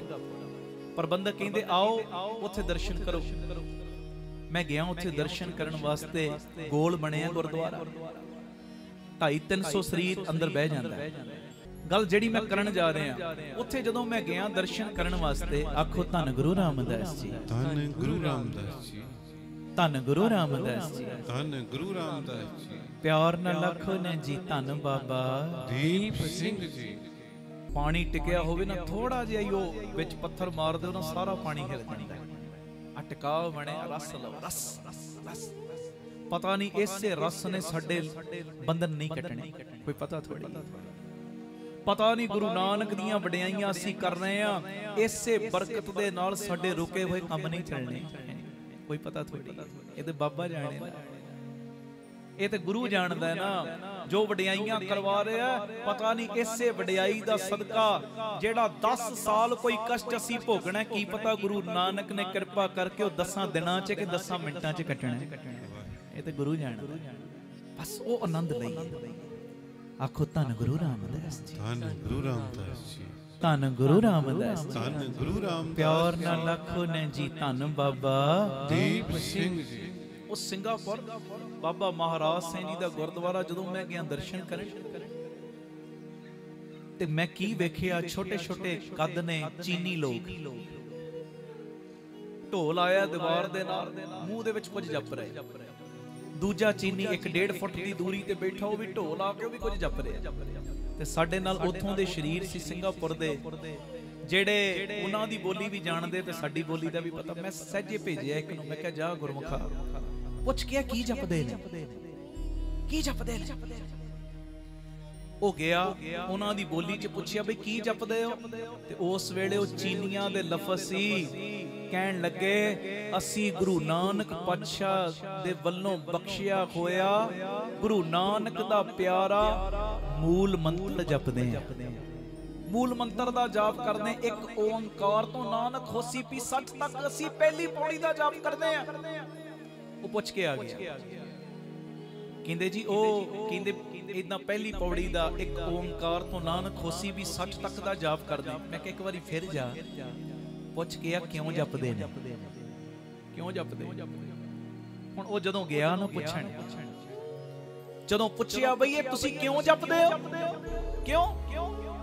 प्रबंधक कहंदे आओ उत्थे दर्शन करो। मैं गया उत्थे दर्शन करन वास्ते। गोल बनिया गुरुद्वारा, 250-300 शरीर अंदर बह जांदा है। गल जिहड़ी मैं करन जा रहा उत्थे जदों मैं गया दर्शन करन वास्ते, आखो धन गुरु रामदास जी, धन गुरु रामदास जी, धन गुरु रामदास जी, धन गुरु रामदास जी। प्यार न लखो ने जी धन बाबा दीप सिंह जी। पानी टिकिया होवे ना, थोड़ा जिहा ही वो विच पत्थर मार दो ना, सारा पानी हिल जांदा है। आ टिकाव बने, रस लो, रस रस रस। पता नहीं इसे रस ने साडे बंधन नहीं कटने, कोई पता थोड़ी। पता नहीं गुरु नानक दियां वडियाइयां असीं कर रहे हैं, इसे बरकत दे नाल साडे रुके हुए काम नहीं चलने, कोई पता थोड़ी। ये ते बाबा जाने ना, ये ते गुरु जानदा है ना। जो वडियाइयां करवा रहा है, पता नहीं इसे वडियाई दा सदका जेड़ा 10 साल कोई कष्ट असीं भोगना, की पता गुरु नानक ने किरपा करके 10 दिनां च कि 10 मिंटां च कटना। ये ते गुरु जानदा, बस वो आनंद लई। आखो धन गुरु रामदास जी, धन गुरु रामदास जी, धन गुरु रामदास जी, धन गुरु रामदास। प्यार न लखो ने जी धन बाबा दीप सिंह जी। उस सिंगापुर बाबा महाराज सिंह जी दा गुरुद्वारा जदों मैं गया दर्शन करन, ते मैं की वेखिया, छोटे छोटे कद ने चीनी लोग, ढोल आया दीवार दे नाल, मूंह दे विच कुछ जप रहे। दूजा चीनी 1.5 फुट की दूरी ते बैठा, वो भी ढोल आके भी कुछ जप रहा। ते साडे नाल उत्थों दे शरीर सी सिंगापुर दे, जेड़े उन्हां दी बोली भी जानदे ते साडी बोली दा भी पता। मैं सहजे भेजिया एक नूं, मैं कहा जा गुरमुखा पुछ के की जपदे ने, की जपदे ने। ओ गया उन्हां दी बोली च पुछया बई की जपदे हो, ते उस वेले ओ चीनियां दे लफज सी, कहन लगे असी गुरु नानक पातशाह दे वल्लों बख्शिया होया गुरु नानक दा प्यारा मूल मंत्र जपदे हैं। मूल मंत्र दा जाप करदे, एक ओंकार तो नानक होसी पी सच तक असी पहली पौड़ी दा जाप करदे हैं। वो पुछ के आ गया, कहंदे जी ओ कहंदे इदां पहली पौड़ी दा एक ओंकार तो नानक होसी भी 60 तक दा जाप करदे। मैं कहा एक बारी फिर जा पुछ के क्यों जपदे ने, क्यों जपदे। हुण ओ जदों गया ना पुछण, जदों पुछया बई ये तुसी क्यों जपदे हो, क्यों,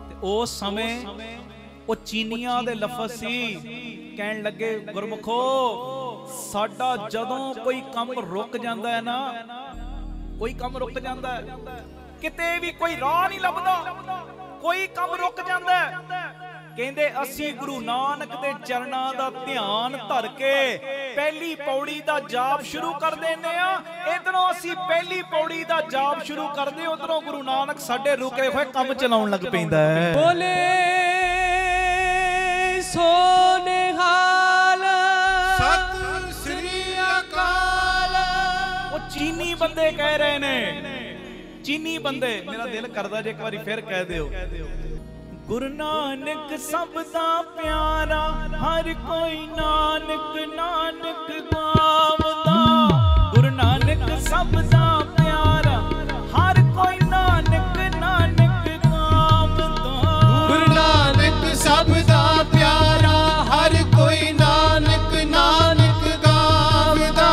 ते उस समय ओ चीनियां दे लफज सी, कहन लगे गुरमुखो साडा जदों कोई काम रुक जांदा है ना, कोई काम रुक जांदा है, किते भी कोई राह नहीं लभदा, कोई काम रुक जांदा है, कहंदे असी गुरु नानक दे चरणां दा ध्यान धर के पहली पौड़ी दा जाप शुरू कर देने आ। इधरों असी पहली पौड़ी दा जाप शुरू करदे, उधरों गुरु नानक साडे रुके होए काम चलाउण लग पैंदा है। बोले सोनेहाल सत श्री अकाल। वो चीनी बंदे कह रहे ने, चीनी बंदे, मेरा दिल करदा जे एक बारी फिर कह दिओ, गुरु नानक सब दा प्यारा, हर कोई नानक नानक गावदा। गुरु नानक सब दा प्यारा, हर कोई नानक नानक गावदा। गुरु नानक सब दा प्यारा, हर कोई नानक नानक गावदा।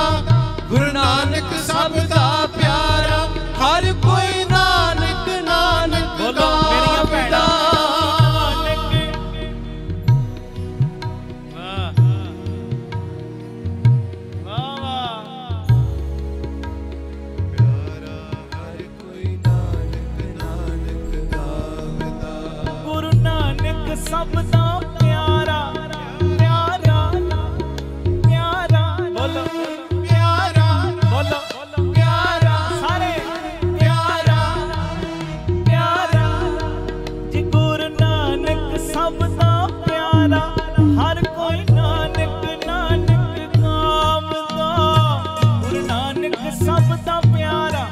गुरु नानक सब दा प्यारा, हर कोई नानक नानक गावदा। सब दा प्यारा प्यारा प्यारा, बोलो प्यारा, बोलो प्यारा, सारे प्यारा, प्यारा जी। गुरु नानक सब दा प्यारा, हर कोई नानक नानक गावदा। गुरु नानक सब दा प्यारा,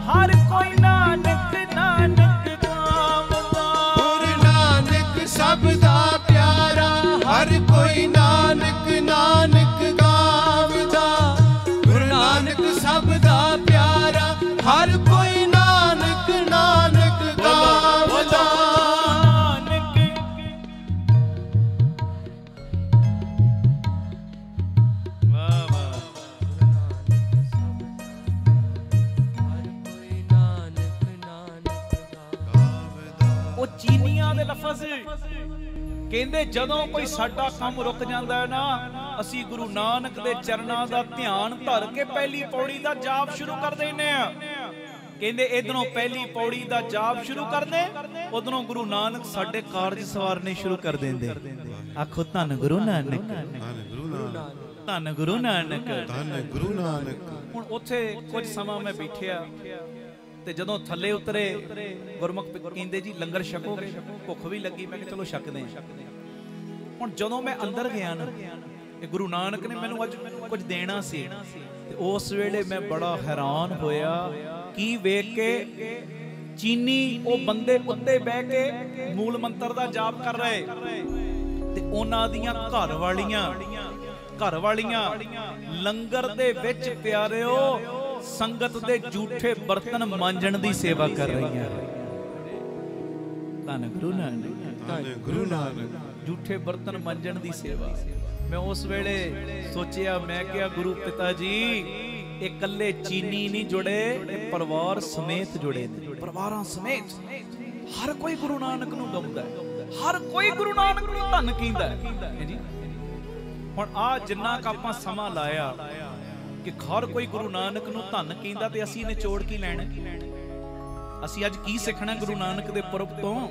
हर कोई नानक नानक गावदा। गुरु नानक सब दा प्यारा, हर कोई नानक नानक गावदा। गुरु नानक सब दा प्यारा, हर कोई नानक नानक ਕਹਿੰਦੇ ਜਦੋਂ ਕੋਈ ਸਾਡਾ ਕੰਮ ਰੁਕ ਜਾਂਦਾ ਨਾ, ਅਸੀਂ ਗੁਰੂ ਨਾਨਕ ਦੇ ਚਰਨਾਂ ਦਾ ਧਿਆਨ ਧਰ ਕੇ ਪਹਿਲੀ ਪੌੜੀ ਦਾ ਜਾਪ ਸ਼ੁਰੂ ਕਰ ਦਿੰਦੇ ਆ। ਕਹਿੰਦੇ ਇਧਰੋਂ ਪਹਿਲੀ ਪੌੜੀ ਦਾ ਜਾਪ ਸ਼ੁਰੂ ਕਰਦੇ, ਉਧਰੋਂ ਗੁਰੂ ਨਾਨਕ ਸਾਡੇ ਕਾਰਜ ਸਵਾਰਨੇ ਸ਼ੁਰੂ ਕਰ ਦਿੰਦੇ। ਆਖੋ ਧੰਨ ਗੁਰੂ ਨਾਨਕ, ਧੰਨ ਗੁਰੂ ਨਾਨਕ, ਧੰਨ ਗੁਰੂ ਨਾਨਕ, ਧੰਨ ਗੁਰੂ ਨਾਨਕ। ਹੁਣ ਉੱਥੇ ਕੁਝ ਸਮਾਂ ਮੈਂ ਬੈਠਿਆ ਤੇ ਜਦੋਂ ਥੱਲੇ ਉਤਰੇ ਗੁਰਮੁਖ ਕਹਿੰਦੇ ਜੀ ਲੰਗਰ ਛਕੋਗੇ? ਭੁੱਖ ਵੀ ਲੱਗੀ, ਮੈਂ ਕਿਹਾ ਚਲੋ ਛਕਦੇ ਹਾਂ। ਹੁਣ ਜਦੋਂ ਮੈਂ ਅੰਦਰ ਗਿਆ ਨਾ, ਇਹ ਗੁਰੂ ਨਾਨਕ ਨੇ ਮੈਨੂੰ ਅੱਜ ਕੁਝ ਦੇਣਾ ਸੀ, ਤੇ ਉਸ ਵੇਲੇ ਮੈਂ ਬੜਾ ਹੈਰਾਨ ਹੋਇਆ ਕੀ ਵੇਖ ਕੇ। ਚੀਨੀ ਉਹ ਬੰਦੇ ਉੱਤੇ ਬਹਿ ਕੇ ਮੂਲ ਮੰਤਰ ਦਾ ਜਾਪ ਕਰ ਰਹੇ, ਤੇ ਉਹਨਾਂ ਦੀਆਂ ਘਰ ਵਾਲੀਆਂ ਲੰਗਰ ਦੇ ਵਿੱਚ ਪਿਆਰਿਓ ਸੰਗਤ ਦੇ ਝੂਠੇ ਬਰਤਨ ਮਾਂਜਣ ਦੀ ਸੇਵਾ ਕਰ ਰਹੀਆਂ। ਧੰਨ ਗੁਰੂ ਨਾਨਕ, ਧੰਨ ਗੁਰੂ ਨਾਨਕ। ਝੂਠੇ ਬਰਤਨ ਮਾਂਜਣ ਦੀ ਸੇਵਾ। ਮੈਂ ਉਸ ਵੇਲੇ ਸੋਚਿਆ, ਮੈਂ ਕਿਹਾ ਗੁਰੂ ਪਿਤਾ ਜੀ ਇਹ ਇਕੱਲੇ ਚੀਨੀ ਨਹੀਂ ਜੁੜੇ, ਇਹ ਪਰਿਵਾਰ ਸਮੇਤ ਜੁੜੇ ਨੇ। ਪਰਿਵਾਰਾਂ ਸਮੇਤ ਹਰ ਕੋਈ ਗੁਰੂ ਨਾਨਕ ਨੂੰ ਗਾਉਂਦਾ, ਹਰ ਕੋਈ ਗੁਰੂ ਨਾਨਕ ਨੂੰ ਧੰਨ ਕਹਿੰਦਾ ਹੈ ਜੀ। ਹੁਣ ਆ ਜਿੰਨਾ ਕ ਆਪਾਂ ਸਮਾਂ ਲਾਇਆ ਕਿ ਹਰ ਕੋਈ ਗੁਰੂ ਨਾਨਕ ਨੂੰ ਧੰਨ ਕਹਿੰਦਾ, ਤੇ ਅਸੀਂ ਨਿਚੋੜ ਕੀ ਲੈਣਾ? ਅਸੀਂ ਅੱਜ ਕੀ ਸਿੱਖਣਾ ਗੁਰੂ ਨਾਨਕ ਦੇ ਪੁਰਬ ਤੋਂ?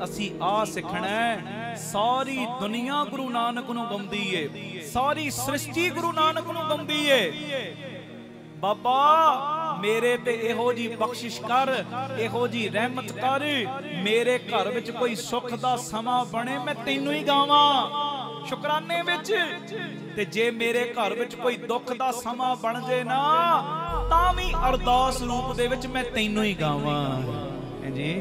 ਅਸੀਂ ਆ ਸਿੱਖਣਾ ਸਾਰੀ ਦੁਨੀਆ ਗੁਰੂ ਨਾਨਕ ਨੂੰ ਗਾਉਂਦੀ ਏ, ਸਾਰੀ ਸ੍ਰਿਸ਼ਟੀ ਗੁਰੂ ਨਾਨਕ ਨੂੰ ਗਾਉਂਦੀ ਏ। ਬਾਬਾ ਮੇਰੇ ਤੇ ਇਹੋ ਜੀ ਬਖਸ਼ਿਸ਼ ਕਰ, ਇਹੋ ਜੀ ਰਹਿਮਤ ਕਰ, ਮੇਰੇ ਘਰ ਵਿੱਚ ਕੋਈ ਸੁੱਖ ਦਾ ਸਮਾਂ ਬਣੇ, ਮੈਂ ਤੈਨੂੰ ਹੀ ਗਾਵਾਂ ਸ਼ੁਕਰਾਨੇ ਵਿੱਚ। ਤੇ ਜੇ ਮੇਰੇ ਘਰ ਵਿੱਚ ਕੋਈ ਦੁੱਖ ਦਾ ਸਮਾਂ ਬਣ ਜੇ ਨਾ, ਤਾਂ ਵੀ ਅਰਦਾਸ ਰੂਪ ਦੇ ਵਿੱਚ ਮੈਂ ਤੈਨੂੰ ਹੀ ਗਾਵਾਂ ਜੀ।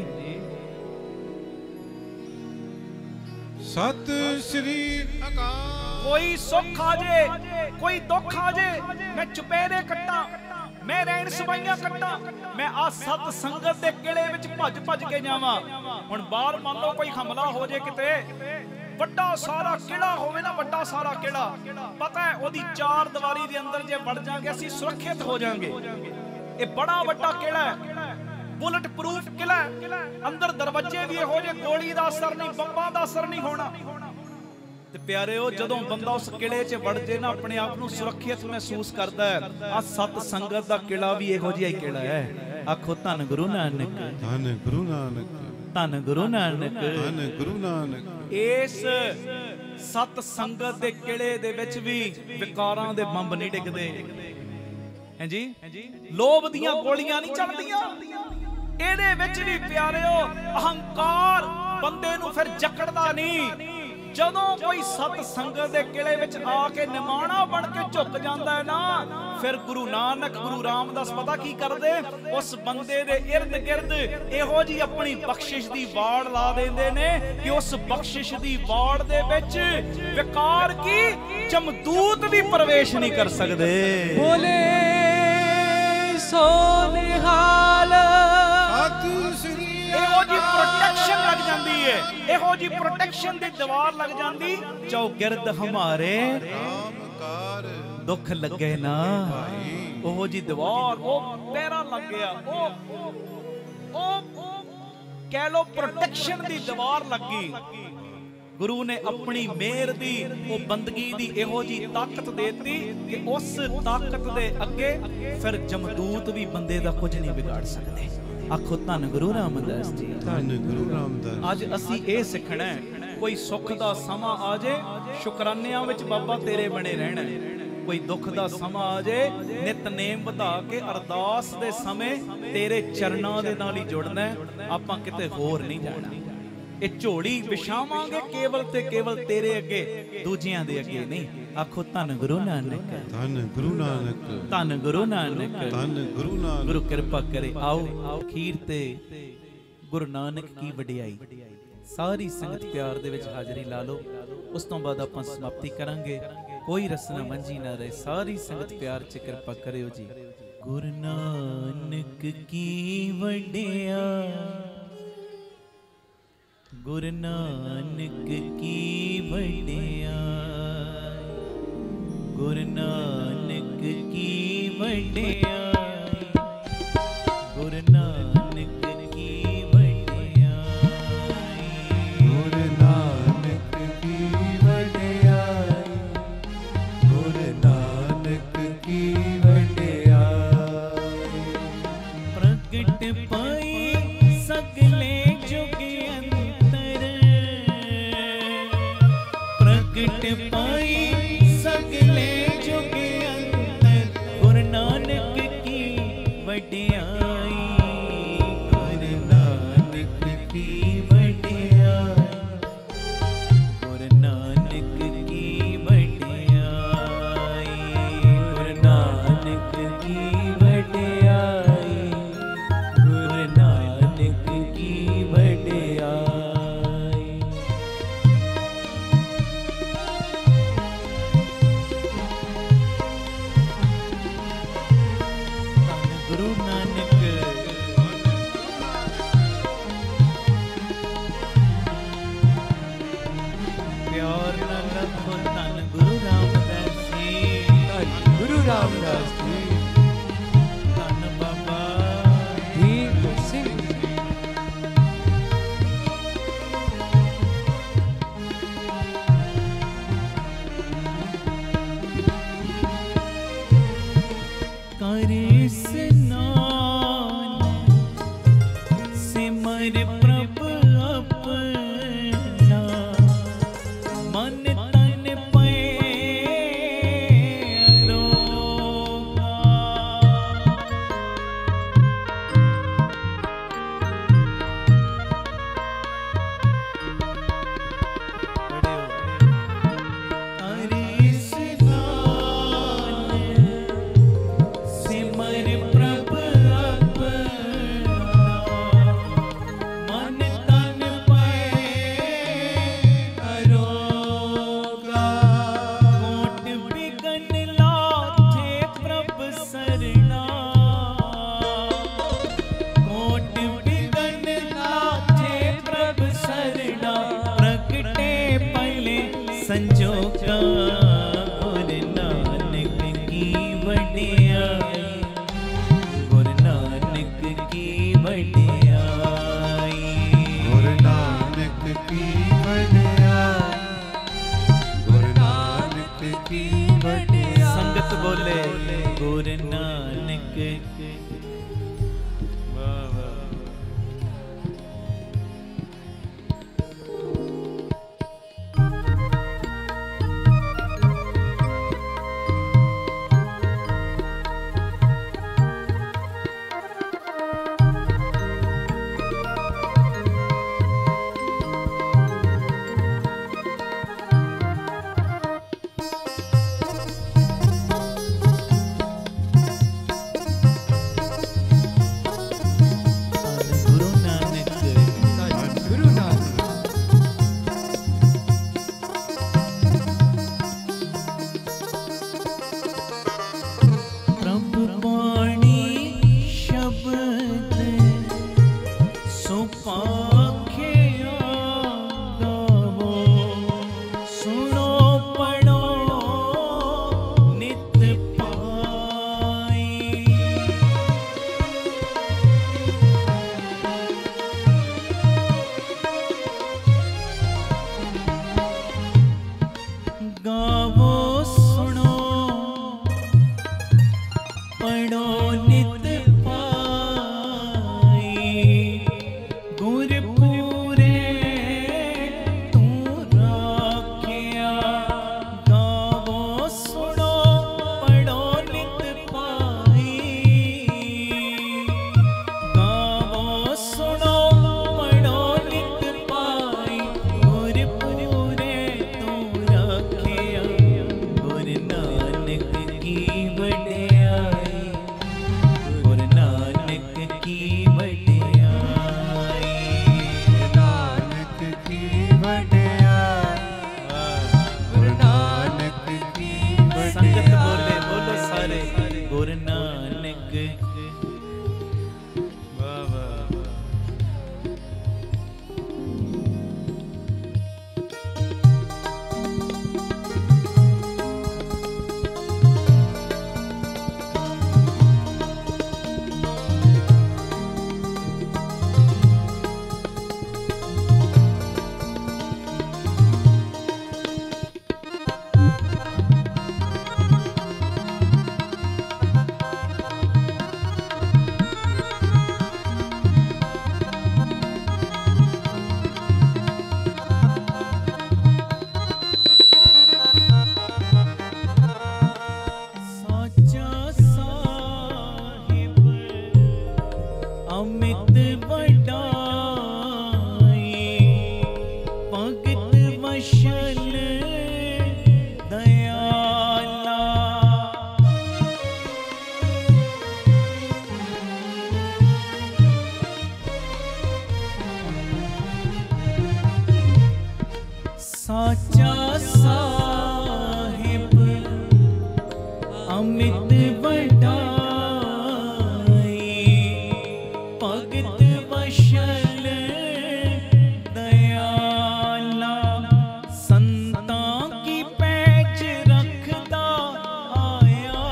ਸਤਿ ਸ੍ਰੀ ਅਕਾਲ। ਕੋਈ ਸੁੱਖ ਆ ਜੇ, ਕੋਈ ਦੁੱਖ ਆ ਜੇ, ਮੈਂ ਚੁਪਹਿਰੇ ਕੱਟਾਂ, ਮੈਂ ਰਹਿਣ ਸਵਾਈਆਂ ਕੱਟਾਂ, ਮੈਂ ਆ ਸਤ ਸੰਗਤ ਦੇ ਕਿਲੇ ਵਿੱਚ ਭੱਜ ਕੇ ਜਾਵਾਂ। ਹੁਣ ਬਾਹਰ ਮੰਨ ਲਓ ਕੋਈ ਹਮਲਾ ਹੋ ਜੇ ਕਿਤੇ, ਵੱਡਾ ਸਾਰਾ ਕਿਲਾ ਹੋਵੇ ਨਾ, ਵੱਡਾ ਸਾਰਾ ਕਿਲਾ, ਪਤਾ ਹੈ ਉਹਦੀ ਚਾਰ ਦੀਵਾਰੀ ਦੇ ਅੰਦਰ ਜੇ ਵੜ ਜਾਾਂਗੇ ਅਸੀਂ ਸੁਰੱਖਿਅਤ ਹੋ ਜਾਾਂਗੇ। ਇਹ ਬੜਾ ਵੱਡਾ ਕਿਲਾ ਹੈ, ਬੁਲਟ ਪ੍ਰੂਫ ਕਿਲਾ ਹੈ, ਅੰਦਰ ਦਰਵਾਜ਼ੇ ਵੀ ਇਹੋ ਜਿਹੇ, ਗੋਲੀ ਦਾ ਅਸਰ ਨਹੀਂ, ਬੰਬਾਂ ਦਾ ਅਸਰ ਨਹੀਂ ਹੋਣਾ। ਤੇ ਪਿਆਰਿਓ ਜਦੋਂ ਬੰਦਾ ਉਸ ਕਿਲੇ 'ਚ ਵੜ ਜੇ ਨਾ, ਆਪਣੇ ਆਪ ਨੂੰ ਸੁਰੱਖਿਅਤ ਮਹਿਸੂਸ ਕਰਦਾ ਹੈ। ਆ ਸਤ ਸੰਗਤ ਦਾ ਕਿਲਾ ਵੀ ਇਹੋ ਜਿਹਾ ਹੀ ਕਿਲਾ ਹੈ। ਆਖੋ ਧੰਨ ਗੁਰੂ ਨਾਨਕ, ਧੰਨ ਗੁਰੂ ਨਾਨਕ, ਧੰਨ ਗੁਰੂ ਨਾਨਕ, ਧੰਨ ਗੁਰੂ ਨਾਨਕ। ਇਸ ਸਤ ਸੰਗਤ ਦੇ ਕਿਲੇ ਦੇ ਵਿੱਚ ਵੀ ਵਿਕਾਰਾਂ ਦੇ ਬੰਬ ਨਹੀਂ ਡਿੱਗਦੇ ਹੈ ਜੀ, ਲੋਭ ਦੀਆਂ ਗੋਲੀਆਂ ਨਹੀਂ ਚੱਲਦੀਆਂ। ਇਹਦੇ ਵਿੱਚ ਵੀ ਪਿਆਰਿਓ ਅਹੰਕਾਰ ਬੰਦੇ ਨੂੰ ਫਿਰ ਜਕੜਦਾ ਨਹੀਂ। ਜਦੋਂ ਕੋਈ ਸਤ ਸੰਗਤ ਦੇ ਕਿਲੇ ਵਿੱਚ ਆ ਕੇ ਨਿਮਾਣਾ ਬਣ ਕੇ ਝੁਕ ਜਾਂਦਾ ਹੈ ਨਾ, ਫਿਰ ਗੁਰੂ ਨਾਨਕ, ਗੁਰੂ ਰਾਮਦਾਸ ਪਤਾ ਕੀ ਕਰਦੇ? ਉਸ ਬੰਦੇ ਦੇ ਇਰਦ ਗਿਰਦ ਇਹੋ ਜੀ ਆਪਣੀ ਬਖਸ਼ਿਸ਼ ਦੀ ਵਾੜ ਲਾ ਦਿੰਦੇ ਨੇ ਕਿ ਉਸ ਬਖਸ਼ਿਸ਼ ਦੀ ਵਾੜ ਦੇ ਵਿੱਚ ਵਿਕਾਰ ਕੀ ਜਮਦੂਤ ਵੀ ਪ੍ਰਵੇਸ਼ ਨਹੀਂ ਕਰ ਸਕਦੇ। ਬੋਲੇ ਸੋ ਨਿਹਾਲ। ਸਤਿ ਸ੍ਰੀ ਇਹੋ ਜੀ ਪ੍ਰੋਟੈਕਸ਼ਨ ਲੱਗ ਜਾਂਦੀ ਹੈ, ਇਹੋ ਜੀ ਪ੍ਰੋਟੈਕਸ਼ਨ ਦੀ ਦੀਵਾਰ ਲੱਗ ਜਾਂਦੀ। ਚੌਗਿਰਦ ਹਮਾਰੇ ਰਾਮਕਾਰ ਦੁੱਖ ਲੱਗੇ ਨਾ, ਉਹੋ ਜੀ ਦੀਵਾਰ, ਉਹ ਪਹਿਰਾ ਲੱਗ ਗਿਆ, ਉਹ ਕਹਿ ਲੋ ਪ੍ਰੋਟੈਕਸ਼ਨ ਦੀ ਦੀਵਾਰ ਲੱਗੀ। ਗੁਰੂ ਨੇ ਆਪਣੀ ਮਿਹਰ ਦੀ, ਉਹ ਬੰਦਗੀ ਦੀ ਇਹੋ ਜੀ ਤਾਕਤ ਦੇਤੀ ਕਿ ਉਸ ਤਾਕਤ ਦੇ ਅੱਗੇ ਫਿਰ ਜਮਦੂਤ ਵੀ ਬੰਦੇ ਦਾ ਕੁਝ ਨਹੀਂ ਵਿਗਾੜ ਸਕਦੇ। ਆਖੋ ਧੰਨ ਗੁਰੂ ਰਾਮਦਾਸ ਜੀ, ਧੰਨ ਗੁਰੂ ਰਾਮਦਾਸ। ਅੱਜ ਅਸੀਂ ਇਹ ਸਿੱਖਣਾ, ਕੋਈ ਸੁੱਖ ਦਾ ਸਮਾਂ ਆ ਜੇ ਸ਼ੁਕਰਾਨਿਆਂ ਵਿੱਚ ਬਾਬਾ ਤੇਰੇ ਬਣੇ ਰਹਿਣਾ, ਕੋਈ ਦੁੱਖ ਦਾ ਸਮਾਂ ਆ ਜੇ ਨਿਤਨੇਮ ਵਧਾ ਕੇ ਅਰਦਾਸ ਦੇ ਸਮੇਂ ਤੇਰੇ ਚਰਨਾਂ ਦੇ ਨਾਲ ਹੀ ਜੁੜਨਾ, ਆਪਾਂ ਕਿਤੇ ਹੋਰ ਨਹੀਂ ਜਾਣਾ। ਇਹ ਝੋਲੀ ਵਿਛਾਵਾਂਗੇ ਕੇਵਲ ਤੇ ਕੇਵਲ ਤੇਰੇ ਅੱਗੇ, ਦੂਜਿਆਂ ਦੇ ਅੱਗੇ ਨਹੀਂ। ਆਖੋ ਧੰਨ ਗੁਰੂ ਨਾਨਕ, ਧੰਨ ਗੁਰੂ ਨਾਨਕ, ਧੰਨ ਗੁਰੂ ਨਾਨਕ, ਧੰਨ ਗੁਰੂ ਨਾਨਕ। ਗੁਰੂ ਕਿਰਪਾ ਕਰੇ। ਆਓ ਅਖੀਰ ਤੇ ਗੁਰੂ ਨਾਨਕ ਕੀ ਵਡਿਆਈ, ਸਾਰੀ ਸੰਗਤ ਪਿਆਰ ਦੇ ਵਿੱਚ ਹਾਜ਼ਰੀ ਲਾ ਲਓ। ਉਸ ਤੋਂ ਬਾਅਦ ਆਪਾਂ ਸਮਾਪਤੀ ਕਰਾਂਗੇ। ਕੋਈ ਰਸਨਾ ਮੰਝੀ ਨਾ ਰਹੇ, ਸਾਰੀ ਸੰਗਤ ਪਿਆਰ 'ਚ ਕਿਰਪਾ ਕਰਿਓ ਜੀ। ਗੁਰੂ ਨਾਨਕ ਕੀ ਵਡਿਆਈ, ਗੁਰੂ ਨਾਨਕ ਕੀ ਵਡਿਆਈ, ਗੁਰੂ ਨਾਨਕ ਕੀ ਵਡਿਆਈ, ਗੁਰੂ ਨਾਨਕ ਕੀ ਵਡਿਆਈ, प्रगट पाई सगले जुग अंतर गुरु नानक की वडियाई गुरु नानक की वडियाई गुरु नानक की वडियाई गुरु नानक की वडियाई गुरु नानक की वडियाई। गुरु नानक प्यार ना रखो धन गुरु रामदास जी गुरु रामदास जी धन बाबा दीप सिंह करे स्नान सिमर प्रभ अपना मन तन पे रोगा करे स्नान सिमर प्रभ अपना मन तन पे अरोगा कोट बिगन लाथे प्रभ सरना कोट बिगन लाथे प्रभ सरना प्रगटे पले संजोगा गुरु नानक की वडियाई गुरु नानक की वडियाई गुरु नानक की वडियाई गुरु नानक की वडियाई। संगत बोले गुरु नानक वाह वाह वशल दयाला। साचा साहिब अमित वडाई, भगत वशल दयाला। संतां की पैज रखदा आया,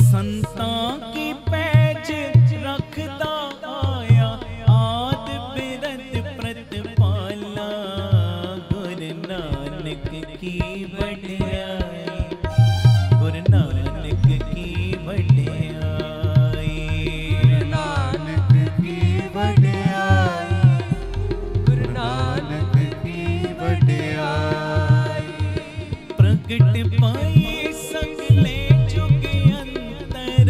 संतां की पैज रखदा आया। आद बिरत प्रतिपाला, गुरु नानक की वड्याई, गुरु नानक की वड्याई, गुरु नानक की वड्याई, गुरु नानक की वड्याई। प्रगट पाई सगले जुग अंतर,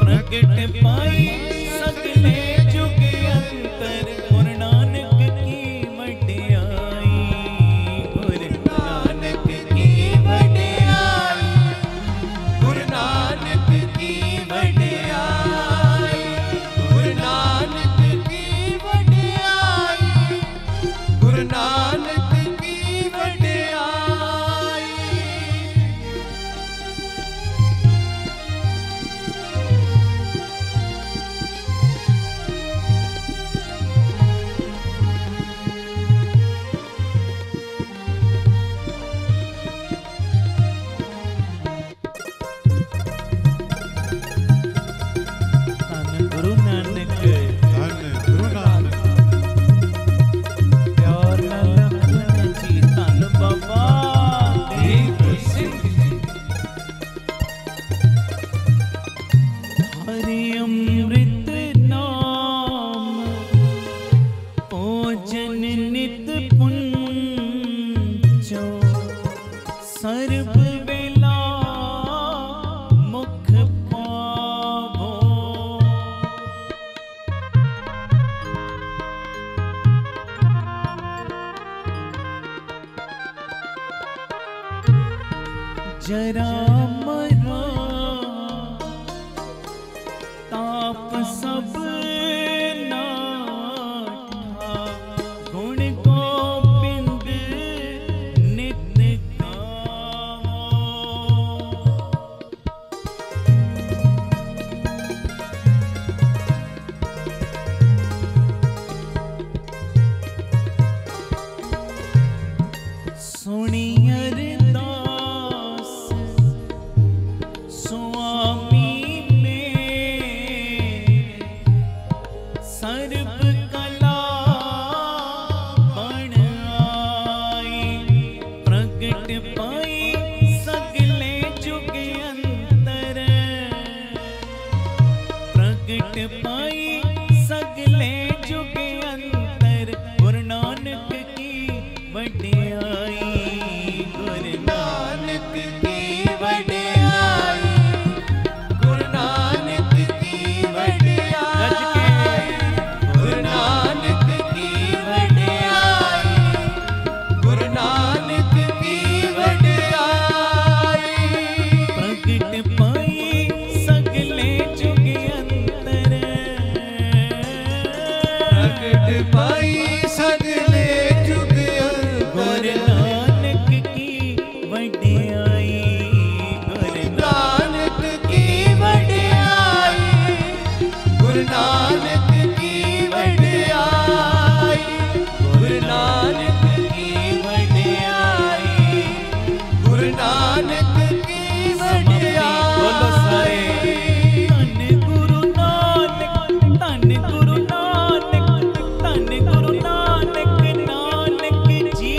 प्रगट पाई सगले जुग अंतर। गुरु नानक की वड्याई, गुरु नानक की वड्याई, गुरु नानक की वड्याई, गुरु नानक की वड्याई, गुरु नानक की वड्याई। धन गुरु नानक, धन गुरु नानक, प्यार नाल लखन जी, धन बाबा दीप सिंह जी। हरि अमृत नाम भोजन नित पुंजो, सर्व वेला मुख पावो। जरा मरा ताप सब नाठा, गुण गोबिंद नित गावो। सुनी अरदास स्वामी मेरे, सर्व कला बण आई। प्रगट पाई सगले जुग अंतर, प्रगट पाई सगले जुग अंतर। गुरु नानक की वड्याई, गुरु नानक की वड्याई, गुरु नानक की वड्याई, गुरु नानक की वड्याई, गुरु नानक की वड्याई। प्रगट पाई सगले जुग अंतर, प्रगट पाई सगले जुग गुरु अंतर। नानक की वड्याई, गुरु नानक की वड्याई, गुरु नानक की वड्याई, गुरु नानक की वड्याई, गुरु नानक की वड्याई। बोलो सारे, धन गुरु नानक, धन गुरु नानक, धन गुरु नानक, नानक जी।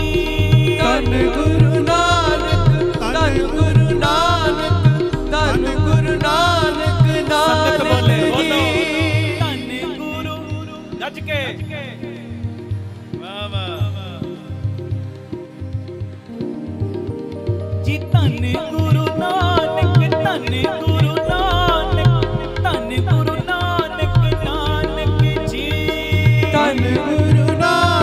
धन गुरु नानक, धन गुरु नानक, धन गुरु नानक, संगत बोले, नानक बोलो। जी। धन गुरु गज के वाह वाह। जी, धन गुरु नानक, धन गुरु नानक, धन गुरु नानक, नानक जी। धन गुरु नानक,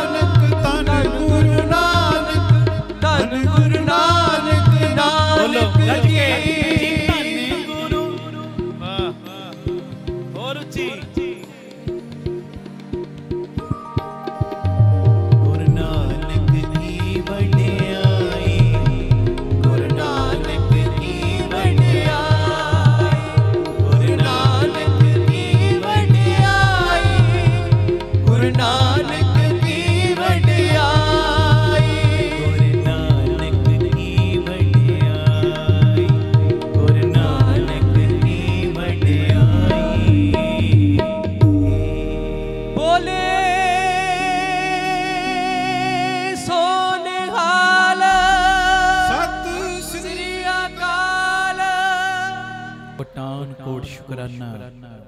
ਕੋਟਾਨ ਕੋਟ ਸ਼ੁਕਰਾਨਾ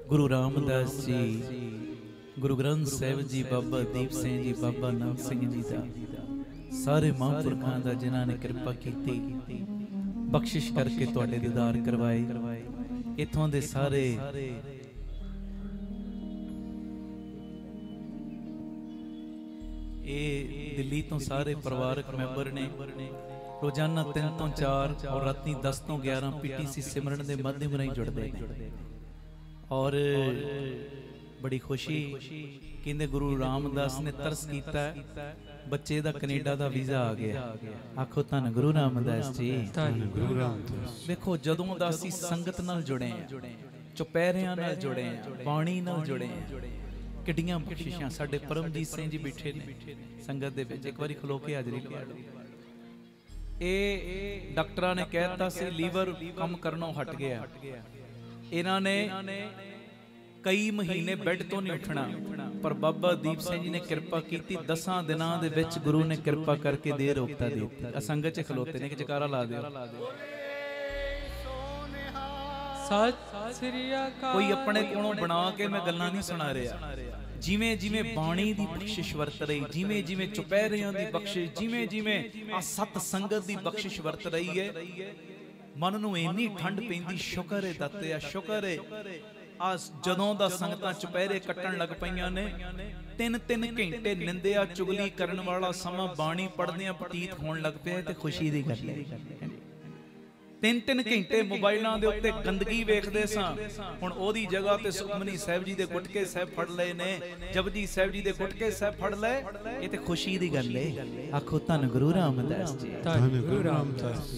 ਗੁਰੂ ਰਾਮਦਾਸ ਜੀ, ਗੁਰੂ ਗ੍ਰੰਥ ਸਾਹਿਬ ਜੀ, ਬਾਬਾ ਦੀਪ ਸਿੰਘ ਜੀ, ਬਾਬਾ ਨਾਨਕ ਸਿੰਘ ਜੀ ਦਾ, ਸਾਰੇ ਮਹਾਂਪੁਰਖਾਂ ਦਾ ਜਿਨ੍ਹਾਂ ਨੇ ਕਿਰਪਾ ਕੀਤੀ, ਬਖਸ਼ਿਸ਼ ਕਰਕੇ ਤੁਹਾਡੇ ਦੀਦਾਰ ਕਰਵਾਏ। ਇੱਥੋਂ ਦੇ ਸਾਰੇ ਇਹ ਦਿੱਲੀ ਤੋਂ ਸਾਰੇ ਪਰਿਵਾਰਕ ਮੈਂਬਰ ਨੇ, ਰੋਜ਼ਾਨਾ 3 ਤੋਂ 4 ਔਰ ਰਾਤੀ 10 ਤੋਂ 11 ਪੀਟੀਸੀ ਸਿਮਰਨ ਦੇ ਮਾਧਿਅਮ ਰਾਹੀਂ ਜੁੜਦੇ ਨੇ। ਔਰ ਬੜੀ ਖੁਸ਼ੀ, ਕਹਿੰਦੇ ਗੁਰੂ ਰਾਮਦਾਸ ਨੇ ਤਰਸ ਕੀਤਾ, ਬੱਚੇ ਦਾ ਕੈਨੇਡਾ ਦਾ ਵੀਜ਼ਾ ਆ ਗਿਆ। ਆਖੋ ਧੰਨ ਗੁਰੂ ਰਾਮਦਾਸ ਜੀ, ਧੰਨ ਗੁਰੂ ਰਾਮਦਾਸ। ਵੇਖੋ ਜਦੋਂ ਦਾ ਅਸੀਂ ਸੰਗਤ ਨਾਲ ਜੁੜੇ ਆ, ਚੁਪਹਿਰਿਆਂ ਨਾਲ ਜੁੜੇ ਆ, ਬਾਣੀ ਨਾਲ ਜੁੜੇ ਆ, ਕਿੱਡੀਆਂ ਬਖਸ਼ਿਸ਼ਾਂ। ਸਾਡੇ ਪਰਮਜੀਤ ਸਿੰਘ ਜੀ ਬੈਠੇ ਨੇ ਸੰਗਤ ਦੇ ਵਿੱਚ, ਇੱਕ ਵਾਰੀ ਖਲੋ ਕੇ ਹਾਜ਼ਰੀ ਲਵਾ ਲਓ। ਇਹ ਡਾਕਟਰਾਂ ਨੇ ਕਹਿਤਾ ਸੀ ਲੀਵਰ ਕੰਮ ਕਰਨੋਂ ਹਟ ਗਿਆ, ਇਹਨਾਂ ਨੇ ਕਈ ਮਹੀਨੇ ਬੈੱਡ ਤੋਂ ਨਹੀਂ ਉੱਠਣਾ, ਪਰ ਬਾਬਾ ਦੀਪ ਸਿੰਘ ਜੀ ਨੇ ਕਿਰਪਾ ਕੀਤੀ, 10 ਦਿਨਾਂ ਦੇ ਵਿੱਚ ਗੁਰੂ ਨੇ ਕਿਰਪਾ ਕਰਕੇ ਦੇ ਰੋਗਤਾ ਦੇ ਦਿੱਤੀ। ਸੰਗਤ 'ਚ ਖਲੋਤੇ ਨੇ ਕਿ ਜਕਾਰਾ ਲਾ ਦਿਓ। ਸਤਿ ਸ੍ਰੀ ਅਕਾਲ। ਕੋਈ ਆਪਣੇ ਕੋਲੋਂ ਬਣਾ ਕੇ ਮੈਂ ਗੱਲਾਂ ਨਹੀਂ ਸੁਣਾ ਰਿਹਾ, ਜਿਵੇਂ ਜਿਵੇਂ ਬਾਣੀ ਦੀ ਬਖਸ਼ਿਸ਼ ਵਰਤ ਰਹੀ, ਜਿਵੇਂ ਜਿਵੇਂ ਚੁਪਹਿਰਿਆਂ ਦੀ ਬਖਸ਼ਿਸ਼, ਜਿਵੇਂ ਜਿਵੇਂ ਆ ਸਤ ਸੰਗਤ ਦੀ ਬਖਸ਼ਿਸ਼ ਵਰਤ ਰਹੀ ਹੈ, ਮਨ ਨੂੰ ਇੰਨੀ ਠੰਡ ਪੈਂਦੀ। ਸ਼ੁਕਰ ਹੈ ਦਾਤਿਆ, ਸ਼ੁਕਰ ਹੈ। ਆ ਜਦੋਂ ਦਾ ਸੰਗਤਾਂ ਚੁਪਹਿਰੇ ਕੱਟਣ ਲੱਗ ਪਈਆਂ ਨੇ, 3-3 ਘੰਟੇ ਨਿੰਦਿਆ ਚੁਗਲੀ ਕਰਨ ਵਾਲਾ ਸਮਾਂ ਬਾਣੀ ਪੜ੍ਹਦਿਆਂ ਬਤੀਤ ਹੋਣ ਲੱਗ ਪਿਆ, ਤੇ ਖੁਸ਼ੀ ਦੀ ਗੱਲ ਹੈ। 3-3 ਘੰਟੇ ਮੋਬਾਈਲਾਂ ਦੇ ਉੱਤੇ ਗੰਦਗੀ ਵੇਖਦੇ ਸਾਂ, ਹੁਣ ਉਹਦੀ ਜਗ੍ਹਾ ਤੇ ਸੁਖਮਨੀ ਸਾਹਿਬ ਜੀ ਦੇ ਗੁਟਕੇ ਸਾਹਿਬ ਫੜ ਲਏ ਨੇ, ਜਪਜੀ ਸਾਹਿਬ ਜੀ ਦੇ ਗੁਟਕੇ ਸਾਹਿਬ ਫੜ ਲਏ, ਇਹ ਤੇ ਖੁਸ਼ੀ ਦੀ ਗੱਲ ਹੈ। ਆਖੋ ਧੰਨ ਗੁਰੂ ਰਾਮਦਾਸ ਜੀ, ਧੰਨ ਗੁਰੂ ਰਾਮਦਾਸ।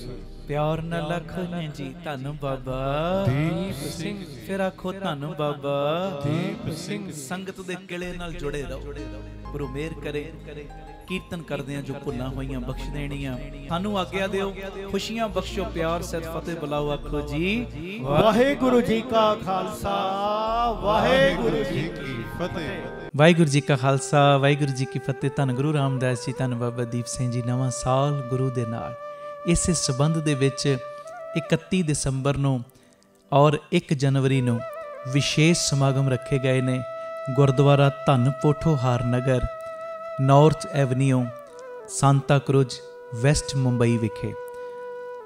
ਪਿਆਰ ਨਾਲ ਆਖੋ ਨੇ ਜੀ ਧੰਨ ਬਾਬਾ ਦੀਪ ਸਿੰਘ। ਫਿਰ ਆਖੋ ਧੰਨ ਬਾਬਾ ਦੀਪ ਸਿੰਘ। ਸੰਗਤ ਦੇ ਕਿਲੇ ਨਾਲ ਜੁੜੇ ਰਹੋ, ਗੁਰੂ ਮਿਹਰ ਕਰੇ। ਕੀਰਤਨ ਕਰਦੇ ਆ, ਜੋ ਭੁੱਲਾਂ ਹੋਈਆਂ ਬਖਸ਼ ਦੇਣੀਆਂ। ਸਾਨੂੰ ਆਗਿਆ ਦਿਓ, ਖੁਸ਼ੀਆਂ ਬਖਸ਼ੋ, ਪਿਆਰ ਸਹਿਤ ਫਤਿਹ ਬੁਲਾਓ। ਆਖੋ ਜੀ ਵਾਹਿਗੁਰੂ ਜੀ ਕਾ ਖਾਲਸਾ, ਵਾਹਿਗੁਰੂ ਜੀ ਕੀ ਫਤਿਹ। ਵਾਹਿਗੁਰੂ ਜੀ ਕਾ ਖਾਲਸਾ, ਵਾਹਿਗੁਰੂ ਜੀ ਕੀ ਫਤਿਹ। ਧੰਨ ਗੁਰੂ ਰਾਮਦਾਸ ਜੀ, ਧੰਨ ਬਾਬਾ ਦੀਪ ਸਿੰਘ ਜੀ। ਨਵਾਂ ਸਾਲ ਗੁਰੂ ਦੇ ਨਾਲ, ਇਸੇ ਸਬੰਧ ਦੇ ਵਿੱਚ 31 ਦਸੰਬਰ ਨੂੰ ਔਰ 1 ਜਨਵਰੀ ਨੂੰ ਵਿਸ਼ੇਸ਼ ਸਮਾਗਮ ਰੱਖੇ ਗਏ ਨੇ Gurdwara Dhan Pothohar Nagar, north avenue, Santa Cruz, west Mumbai ਵਿਖੇ।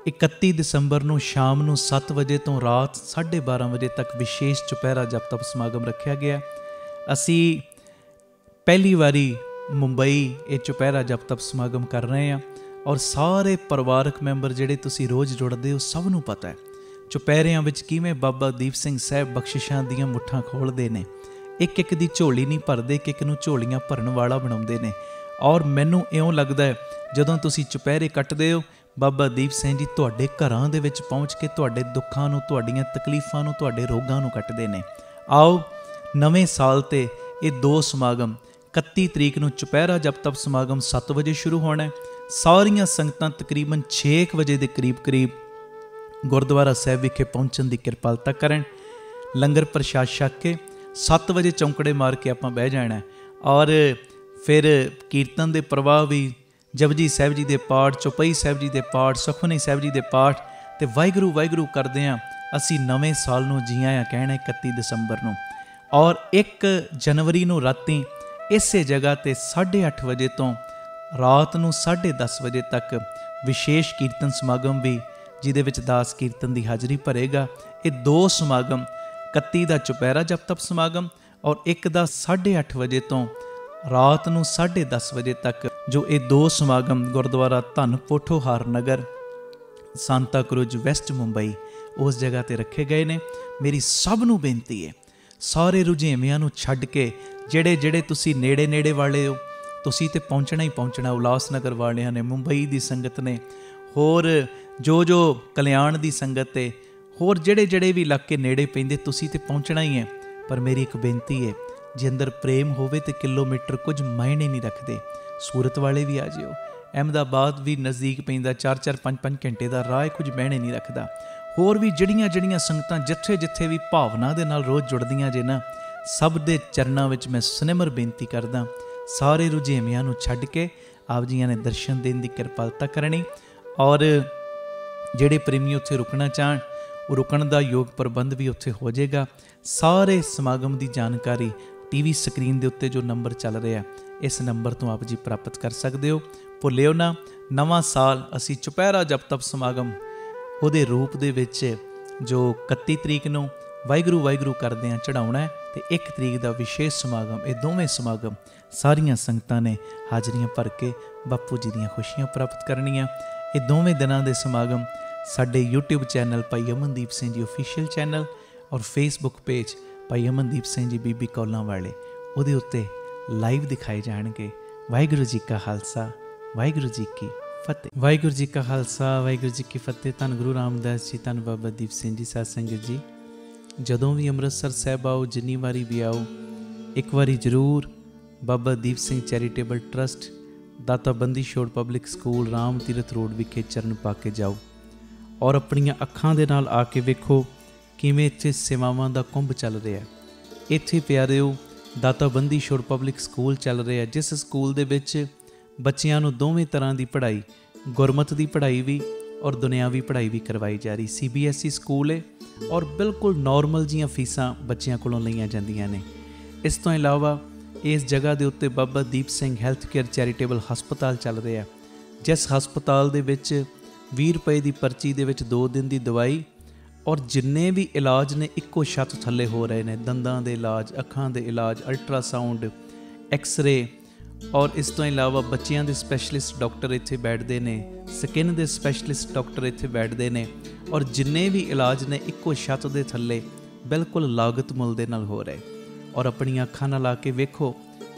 31 ਦਸੰਬਰ ਨੂੰ ਸ਼ਾਮ ਨੂੰ 7 ਵਜੇ ਤੋਂ ਰਾਤ 12:30 ਵਜੇ ਤੱਕ ਵਿਸ਼ੇਸ਼ ਚੁਪਹਿਰਾ ਜਪ ਤਪ ਸਮਾਗਮ ਰੱਖਿਆ ਗਿਆ। ਅਸੀਂ ਪਹਿਲੀ ਵਾਰੀ ਮੁੰਬਈ ਇਹ ਚੁਪਹਿਰਾ ਜਪ ਤਪ ਸਮਾਗਮ ਕਰ ਰਹੇ ਹਾਂ, ਔਰ ਸਾਰੇ ਪਰਿਵਾਰਕ ਮੈਂਬਰ ਜਿਹੜੇ ਤੁਸੀਂ ਰੋਜ਼ ਜੁੜਦੇ ਹੋ, ਸਭ ਨੂੰ ਪਤਾ ਹੈ ਚੁਪਹਿਰਿਆਂ ਵਿੱਚ ਕਿਵੇਂ ਬਾਬਾ ਦੀਪ ਸਿੰਘ ਸਾਹਿਬ ਬਖਸ਼ਿਸ਼ਾਂ ਦੀਆਂ ਮੁੱਠਾਂ ਖੋਲ੍ਹਦੇ ਨੇ। ਇੱਕ ਇੱਕ ਦੀ ਝੋਲੀ ਨਹੀਂ ਭਰਦੇ, ਇੱਕ ਇੱਕ ਨੂੰ ਝੋਲੀਆਂ ਭਰਨ ਵਾਲਾ ਬਣਾਉਂਦੇ ਨੇ। ਔਰ ਮੈਨੂੰ ਇਉਂ ਲੱਗਦਾ ਹੈ ਜਦੋਂ ਤੁਸੀਂ ਚੁਪਹਿਰੇ ਕੱਟਦੇ ਹੋ, ਬਾਬਾ ਦੀਪ ਸਿੰਘ ਜੀ ਤੁਹਾਡੇ ਘਰਾਂ ਦੇ ਵਿੱਚ ਪਹੁੰਚ ਕੇ ਤੁਹਾਡੇ ਦੁੱਖਾਂ ਨੂੰ, ਤੁਹਾਡੀਆਂ ਤਕਲੀਫਾਂ ਨੂੰ, ਤੁਹਾਡੇ ਰੋਗਾਂ ਨੂੰ ਕੱਟਦੇ ਨੇ। ਆਓ ਨਵੇਂ ਸਾਲ ਤੇ ਇਹ 2 ਸਮਾਗਮ, 31 ਤਰੀਕ ਨੂੰ ਚੁਪਹਿਰਾ ਜਪ ਤਪ ਸਮਾਗਮ 7 ਵਜੇ ਸ਼ੁਰੂ ਹੋਣਾ ਹੈ। ਸਾਰੀਆਂ ਸੰਗਤਾਂ ਤਕਰੀਬਨ 6 ਵਜੇ ਦੇ ਕਰੀਬ ਗੁਰਦੁਆਰਾ ਸਾਹਿਬ ਵਿਖੇ ਪਹੁੰਚਣ ਦੀ ਕਿਰਪਾਲਤਾ ਕਰਨ। ਲੰਗਰ ਪ੍ਰਸ਼ਾਦ ਛਕ ਕੇ 7 ਵਜੇ ਚੌਂਕੜੇ ਮਾਰ ਕੇ ਆਪਾਂ ਬਹਿ ਜਾਣਾ, ਔਰ ਫਿਰ ਕੀਰਤਨ ਦੇ ਪ੍ਰਵਾਹ ਵੀ, ਜਪਜੀ ਸਾਹਿਬ ਜੀ ਦੇ ਪਾਠ, ਚੌਪਈ ਸਾਹਿਬ ਜੀ ਦੇ ਪਾਠ, ਸੁਖਮਨੀ ਸਾਹਿਬ ਜੀ ਦੇ ਪਾਠ, ਤੇ ਵਾਹਿਗੁਰੂ ਵਾਹਿਗੁਰੂ ਕਰਦੇ ਹਾਂ ਅਸੀਂ ਨਵੇਂ ਸਾਲ ਨੂੰ ਜੀ ਆਇਆਂ ਕਹਿਣਾ 31 ਦਸੰਬਰ ਨੂੰ। ਔਰ 1 ਜਨਵਰੀ ਨੂੰ ਰਾਤੀ ਇਸੇ ਜਗ੍ਹਾ ਤੇ 8:30 ਵਜੇ ਤੋਂ ਰਾਤ ਨੂੰ 10:30 ਵਜੇ ਤੱਕ ਵਿਸ਼ੇਸ਼ ਕੀਰਤਨ ਸਮਾਗਮ ਵੀ, ਜਿਹਦੇ ਵਿੱਚ ਦਾਸ ਕੀਰਤਨ ਦੀ ਹਾਜ਼ਰੀ ਭਰੇਗਾ। ਇਹ 2 ਸਮਾਗਮ, 31 ਦਾ ਚੁਪਹਿਰਾ ਜਪ ਤਪ ਸਮਾਗਮ ਔਰ 1 ਦਾ 8:30 ਵਜੇ ਤੋਂ ਰਾਤ ਨੂੰ 10:30 ਵਜੇ ਤੱਕ, ਜੋ ਇਹ 2 ਸਮਾਗਮ ਗੁਰਦੁਆਰਾ ਧੰਨ ਪੋਠੋਹਾਰ ਨਗਰ, ਸਾਂਤਾ ਕਰੂਜ਼, ਵੈਸਟ ਮੁੰਬਈ, ਉਸ ਜਗ੍ਹਾ ਤੇ ਰੱਖੇ ਗਏ ਨੇ। ਮੇਰੀ ਸਭ ਨੂੰ ਬੇਨਤੀ ਹੈ, ਸਾਰੇ ਰੁਝੇਵਿਆਂ ਨੂੰ ਛੱਡ ਕੇ ਜਿਹੜੇ ਤੁਸੀਂ ਨੇੜੇ ਵਾਲੇ ਹੋ, ਤੁਸੀਂ ਤੇ ਪਹੁੰਚਣਾ ਹੀ ਪਹੁੰਚਣਾ। ਉਲਾਸਨਗਰ ਵਾਲਿਆਂ ਨੇ, ਮੁੰਬਈ ਦੀ ਸੰਗਤ ਨੇ, ਹੋਰ ਜੋ ਕਲਿਆਣ ਦੀ ਸੰਗਤ ਹੈ, ਹੋਰ ਜਿਹੜੇ ਵੀ ਇਲਾਕੇ ਨੇੜੇ ਪੈਂਦੇ, ਤੁਸੀਂ ਤੇ ਪਹੁੰਚਣਾ ਹੀ ਹੈ। ਪਰ ਮੇਰੀ ਇੱਕ ਬੇਨਤੀ ਹੈ, ਜੇ ਅੰਦਰ ਪ੍ਰੇਮ ਹੋਵੇ ਤੇ ਕਿਲੋਮੀਟਰ ਕੁਝ ਮਾਇਨੇ ਨਹੀਂ ਰੱਖਦੇ। ਸੂਰਤ ਵਾਲੇ ਵੀ ਆ ਜਿਓ, ਅਹਿਮਦਾਬਾਦ ਵੀ ਨਜ਼ਦੀਕ ਪੈਂਦਾ, 4-4 5-5 ਘੰਟੇ ਦਾ ਰਾਹ, ਕੁਝ ਮਾਇਨੇ ਨਹੀਂ ਰੱਖਦਾ। ਹੋਰ ਵੀ ਜਿਹੜੀਆਂ ਸੰਗਤਾਂ ਜਿੱਥੇ ਵੀ ਭਾਵਨਾ ਦੇ ਨਾਲ ਰੋਜ਼ ਜੁੜਦੀਆਂ ਜੇ ਨਾ, ਸਭ ਦੇ ਚਰਨਾਂ ਵਿੱਚ ਮੈਂ ਸੁਨਿਮਰ ਬੇਨਤੀ ਕਰਦਾ, ਸਾਰੇ ਰੁਝੇਵਿਆਂ ਨੂੰ ਛੱਡ ਕੇ ਆਪ ਜੀਆਂ ਨੇ ਦਰਸ਼ਨ ਦੇਣ ਦੀ ਕਿਰਪਾਲਤਾ ਕਰਨੀ। ਔਰ ਜਿਹੜੇ ਪ੍ਰੇਮੀ ਉੱਥੇ ਰੁਕਣਾ ਚਾਹਣ ਉਹ ਰੁਕਣ ਦਾ ਯੋਗ ਪ੍ਰਬੰਧ ਵੀ ਉੱਥੇ ਹੋ ਜਾਏਗਾ। ਸਾਰੇ ਸਮਾਗਮ ਦੀ ਜਾਣਕਾਰੀ ਟੀਵੀ ਸਕਰੀਨ ਦੇ ਉੱਤੇ ਜੋ ਨੰਬਰ ਚੱਲ ਰਿਹਾ ਇਸ ਨੰਬਰ ਤੋਂ ਆਪ ਜੀ ਪ੍ਰਾਪਤ ਕਰ ਸਕਦੇ ਹੋ। ਭੁੱਲਿਓ ਨਾ, ਨਵਾਂ ਸਾਲ ਅਸੀਂ ਚੁਪਹਿਰਾ ਜਪ ਤਪ ਸਮਾਗਮ ਉਹਦੇ ਰੂਪ ਦੇ ਵਿੱਚ ਜੋ 31 ਤਰੀਕ ਨੂੰ ਵਾਹਿਗੁਰੂ ਵਾਹਿਗੁਰੂ ਕਰਦੇ ਹਾਂ ਚੜ੍ਹਾਉਣਾ ਹੈ, ਅਤੇ 1 ਤਰੀਕ ਦਾ ਵਿਸ਼ੇਸ਼ ਸਮਾਗਮ। ਇਹ ਦੋਵੇਂ ਸਮਾਗਮ ਸਾਰੀਆਂ ਸੰਗਤਾਂ ਨੇ ਹਾਜ਼ਰੀਆਂ ਭਰ ਕੇ ਬਾਪੂ ਜੀ ਦੀਆਂ ਖੁਸ਼ੀਆਂ ਪ੍ਰਾਪਤ ਕਰਨੀਆਂ। ਇਹ ਦੋਵੇਂ ਦਿਨਾਂ ਦੇ ਸਮਾਗਮ ਸਾਡੇ YouTube ਚੈਨਲ ਭਾਈ ਅਮਨਦੀਪ ਸਿੰਘ ਜੀ ਆਫੀਸ਼ੀਅਲ ਚੈਨਲ ਔਰ Facebook ਪੇਜ ਭਾਈ ਅਮਨਦੀਪ ਸਿੰਘ ਜੀ ਬੀਬੀ ਕੌਲਾਂ ਵਾਲੇ ਉਹਦੇ ਉੱਤੇ ਲਾਈਵ ਦਿਖਾਏ ਜਾਣਗੇ। ਵਾਹਿਗੁਰੂ ਜੀ ਕਾ ਖਾਲਸਾ, ਵਾਹਿਗੁਰੂ ਜੀ ਕੀ ਫਤਿਹ। ਵਾਹਿਗੁਰੂ ਜੀ ਕਾ ਖਾਲਸਾ, ਵਾਹਿਗੁਰੂ ਜੀ ਕੀ ਫਤਿਹ। ਧੰਨ ਗੁਰੂ ਰਾਮਦਾਸ ਜੀ, ਧੰਨ ਬਾਬਾ ਦੀਪ ਸਿੰਘ ਜੀ। ਸਾਧ ਸੰਗਤ ਜੀ, ਜਦੋਂ ਵੀ ਅੰਮ੍ਰਿਤਸਰ ਸਾਹਿਬ ਆਓ, ਜਿੰਨੀ ਵਾਰੀ ਵੀ ਆਓ, ਇੱਕ ਵਾਰੀ ਜ਼ਰੂਰ ਬਾਬਾ ਦੀਪ ਸਿੰਘ ਚੈਰੀਟੇਬਲ ਟਰਸਟ, ਦਾਤਾ Bandi Chhor public school, Ram Tirath road ਵਿਖੇ ਚਰਨ ਪਾ ਕੇ ਜਾਓ ਔਰ ਆਪਣੀਆਂ ਅੱਖਾਂ ਦੇ ਨਾਲ ਆ ਕੇ ਵੇਖੋ ਕਿਵੇਂ ਇੱਥੇ ਸੇਵਾਵਾਂ ਦਾ ਕੁੰਭ ਚੱਲ ਰਿਹਾ। ਇੱਥੇ ਪਿਆਰਿਓ ਦਾਤਾ ਬੰਦੀ ਛੋੜ ਪਬਲਿਕ ਸਕੂਲ ਚੱਲ ਰਿਹਾ, ਜਿਸ ਸਕੂਲ ਦੇ ਵਿੱਚ ਬੱਚਿਆਂ ਨੂੰ ਦੋਵੇਂ ਤਰ੍ਹਾਂ ਦੀ ਪੜ੍ਹਾਈ, ਗੁਰਮਤ ਦੀ ਪੜ੍ਹਾਈ ਵੀ ਔਰ ਦੁਨਿਆਵੀ ਪੜ੍ਹਾਈ ਵੀ ਕਰਵਾਈ ਜਾ ਰਹੀ। CBSE ਸਕੂਲ ਹੈ ਔਰ ਬਿਲਕੁਲ ਨੋਰਮਲ ਜੀਆਂ ਫੀਸਾਂ ਬੱਚਿਆਂ ਕੋਲੋਂ ਲਈਆਂ ਜਾਂਦੀਆਂ ਨੇ। ਇਸ ਤੋਂ ਇਲਾਵਾ ਇਸ ਜਗ੍ਹਾ ਦੇ ਉੱਤੇ Baba Deep Singh health care charitable ਹਸਪਤਾਲ ਚੱਲ ਰਿਹਾ, ਜਿਸ ਹਸਪਤਾਲ ਦੇ ਵਿੱਚ 20 ਰੁਪਏ ਦੀ ਪਰਚੀ ਦੇ ਵਿੱਚ 2 ਦਿਨ ਦੀ ਦਵਾਈ ਔਰ ਜਿੰਨੇ ਵੀ ਇਲਾਜ ਨੇ ਇੱਕੋ ਛੱਤ ਥੱਲੇ ਹੋ ਰਹੇ ਨੇ। ਦੰਦਾਂ ਦੇ ਇਲਾਜ, ਅੱਖਾਂ ਦੇ ਇਲਾਜ, ਅਲਟਰਾਸਾਊਂਡ, ਐਕਸ-ਰੇ ਔਰ ਇਸ ਤੋਂ ਇਲਾਵਾ ਬੱਚਿਆਂ ਦੇ ਸਪੈਸ਼ਲਿਸਟ ਡਾਕਟਰ ਇੱਥੇ ਬੈਠਦੇ ਨੇ, ਸਕਿਨ ਦੇ ਸਪੈਸ਼ਲਿਸਟ ਡਾਕਟਰ ਇੱਥੇ ਬੈਠਦੇ ਨੇ ਔਰ ਜਿੰਨੇ ਵੀ ਇਲਾਜ ਨੇ ਇੱਕੋ ਛੱਤ ਦੇ ਥੱਲੇ ਬਿਲਕੁਲ ਲਾਗਤ ਮੁੱਲ ਦੇ ਨਾਲ ਹੋ ਰਹੇ। ਔਰ ਆਪਣੀਆਂ ਅੱਖਾਂ ਨਾਲ ਆ ਕੇ ਵੇਖੋ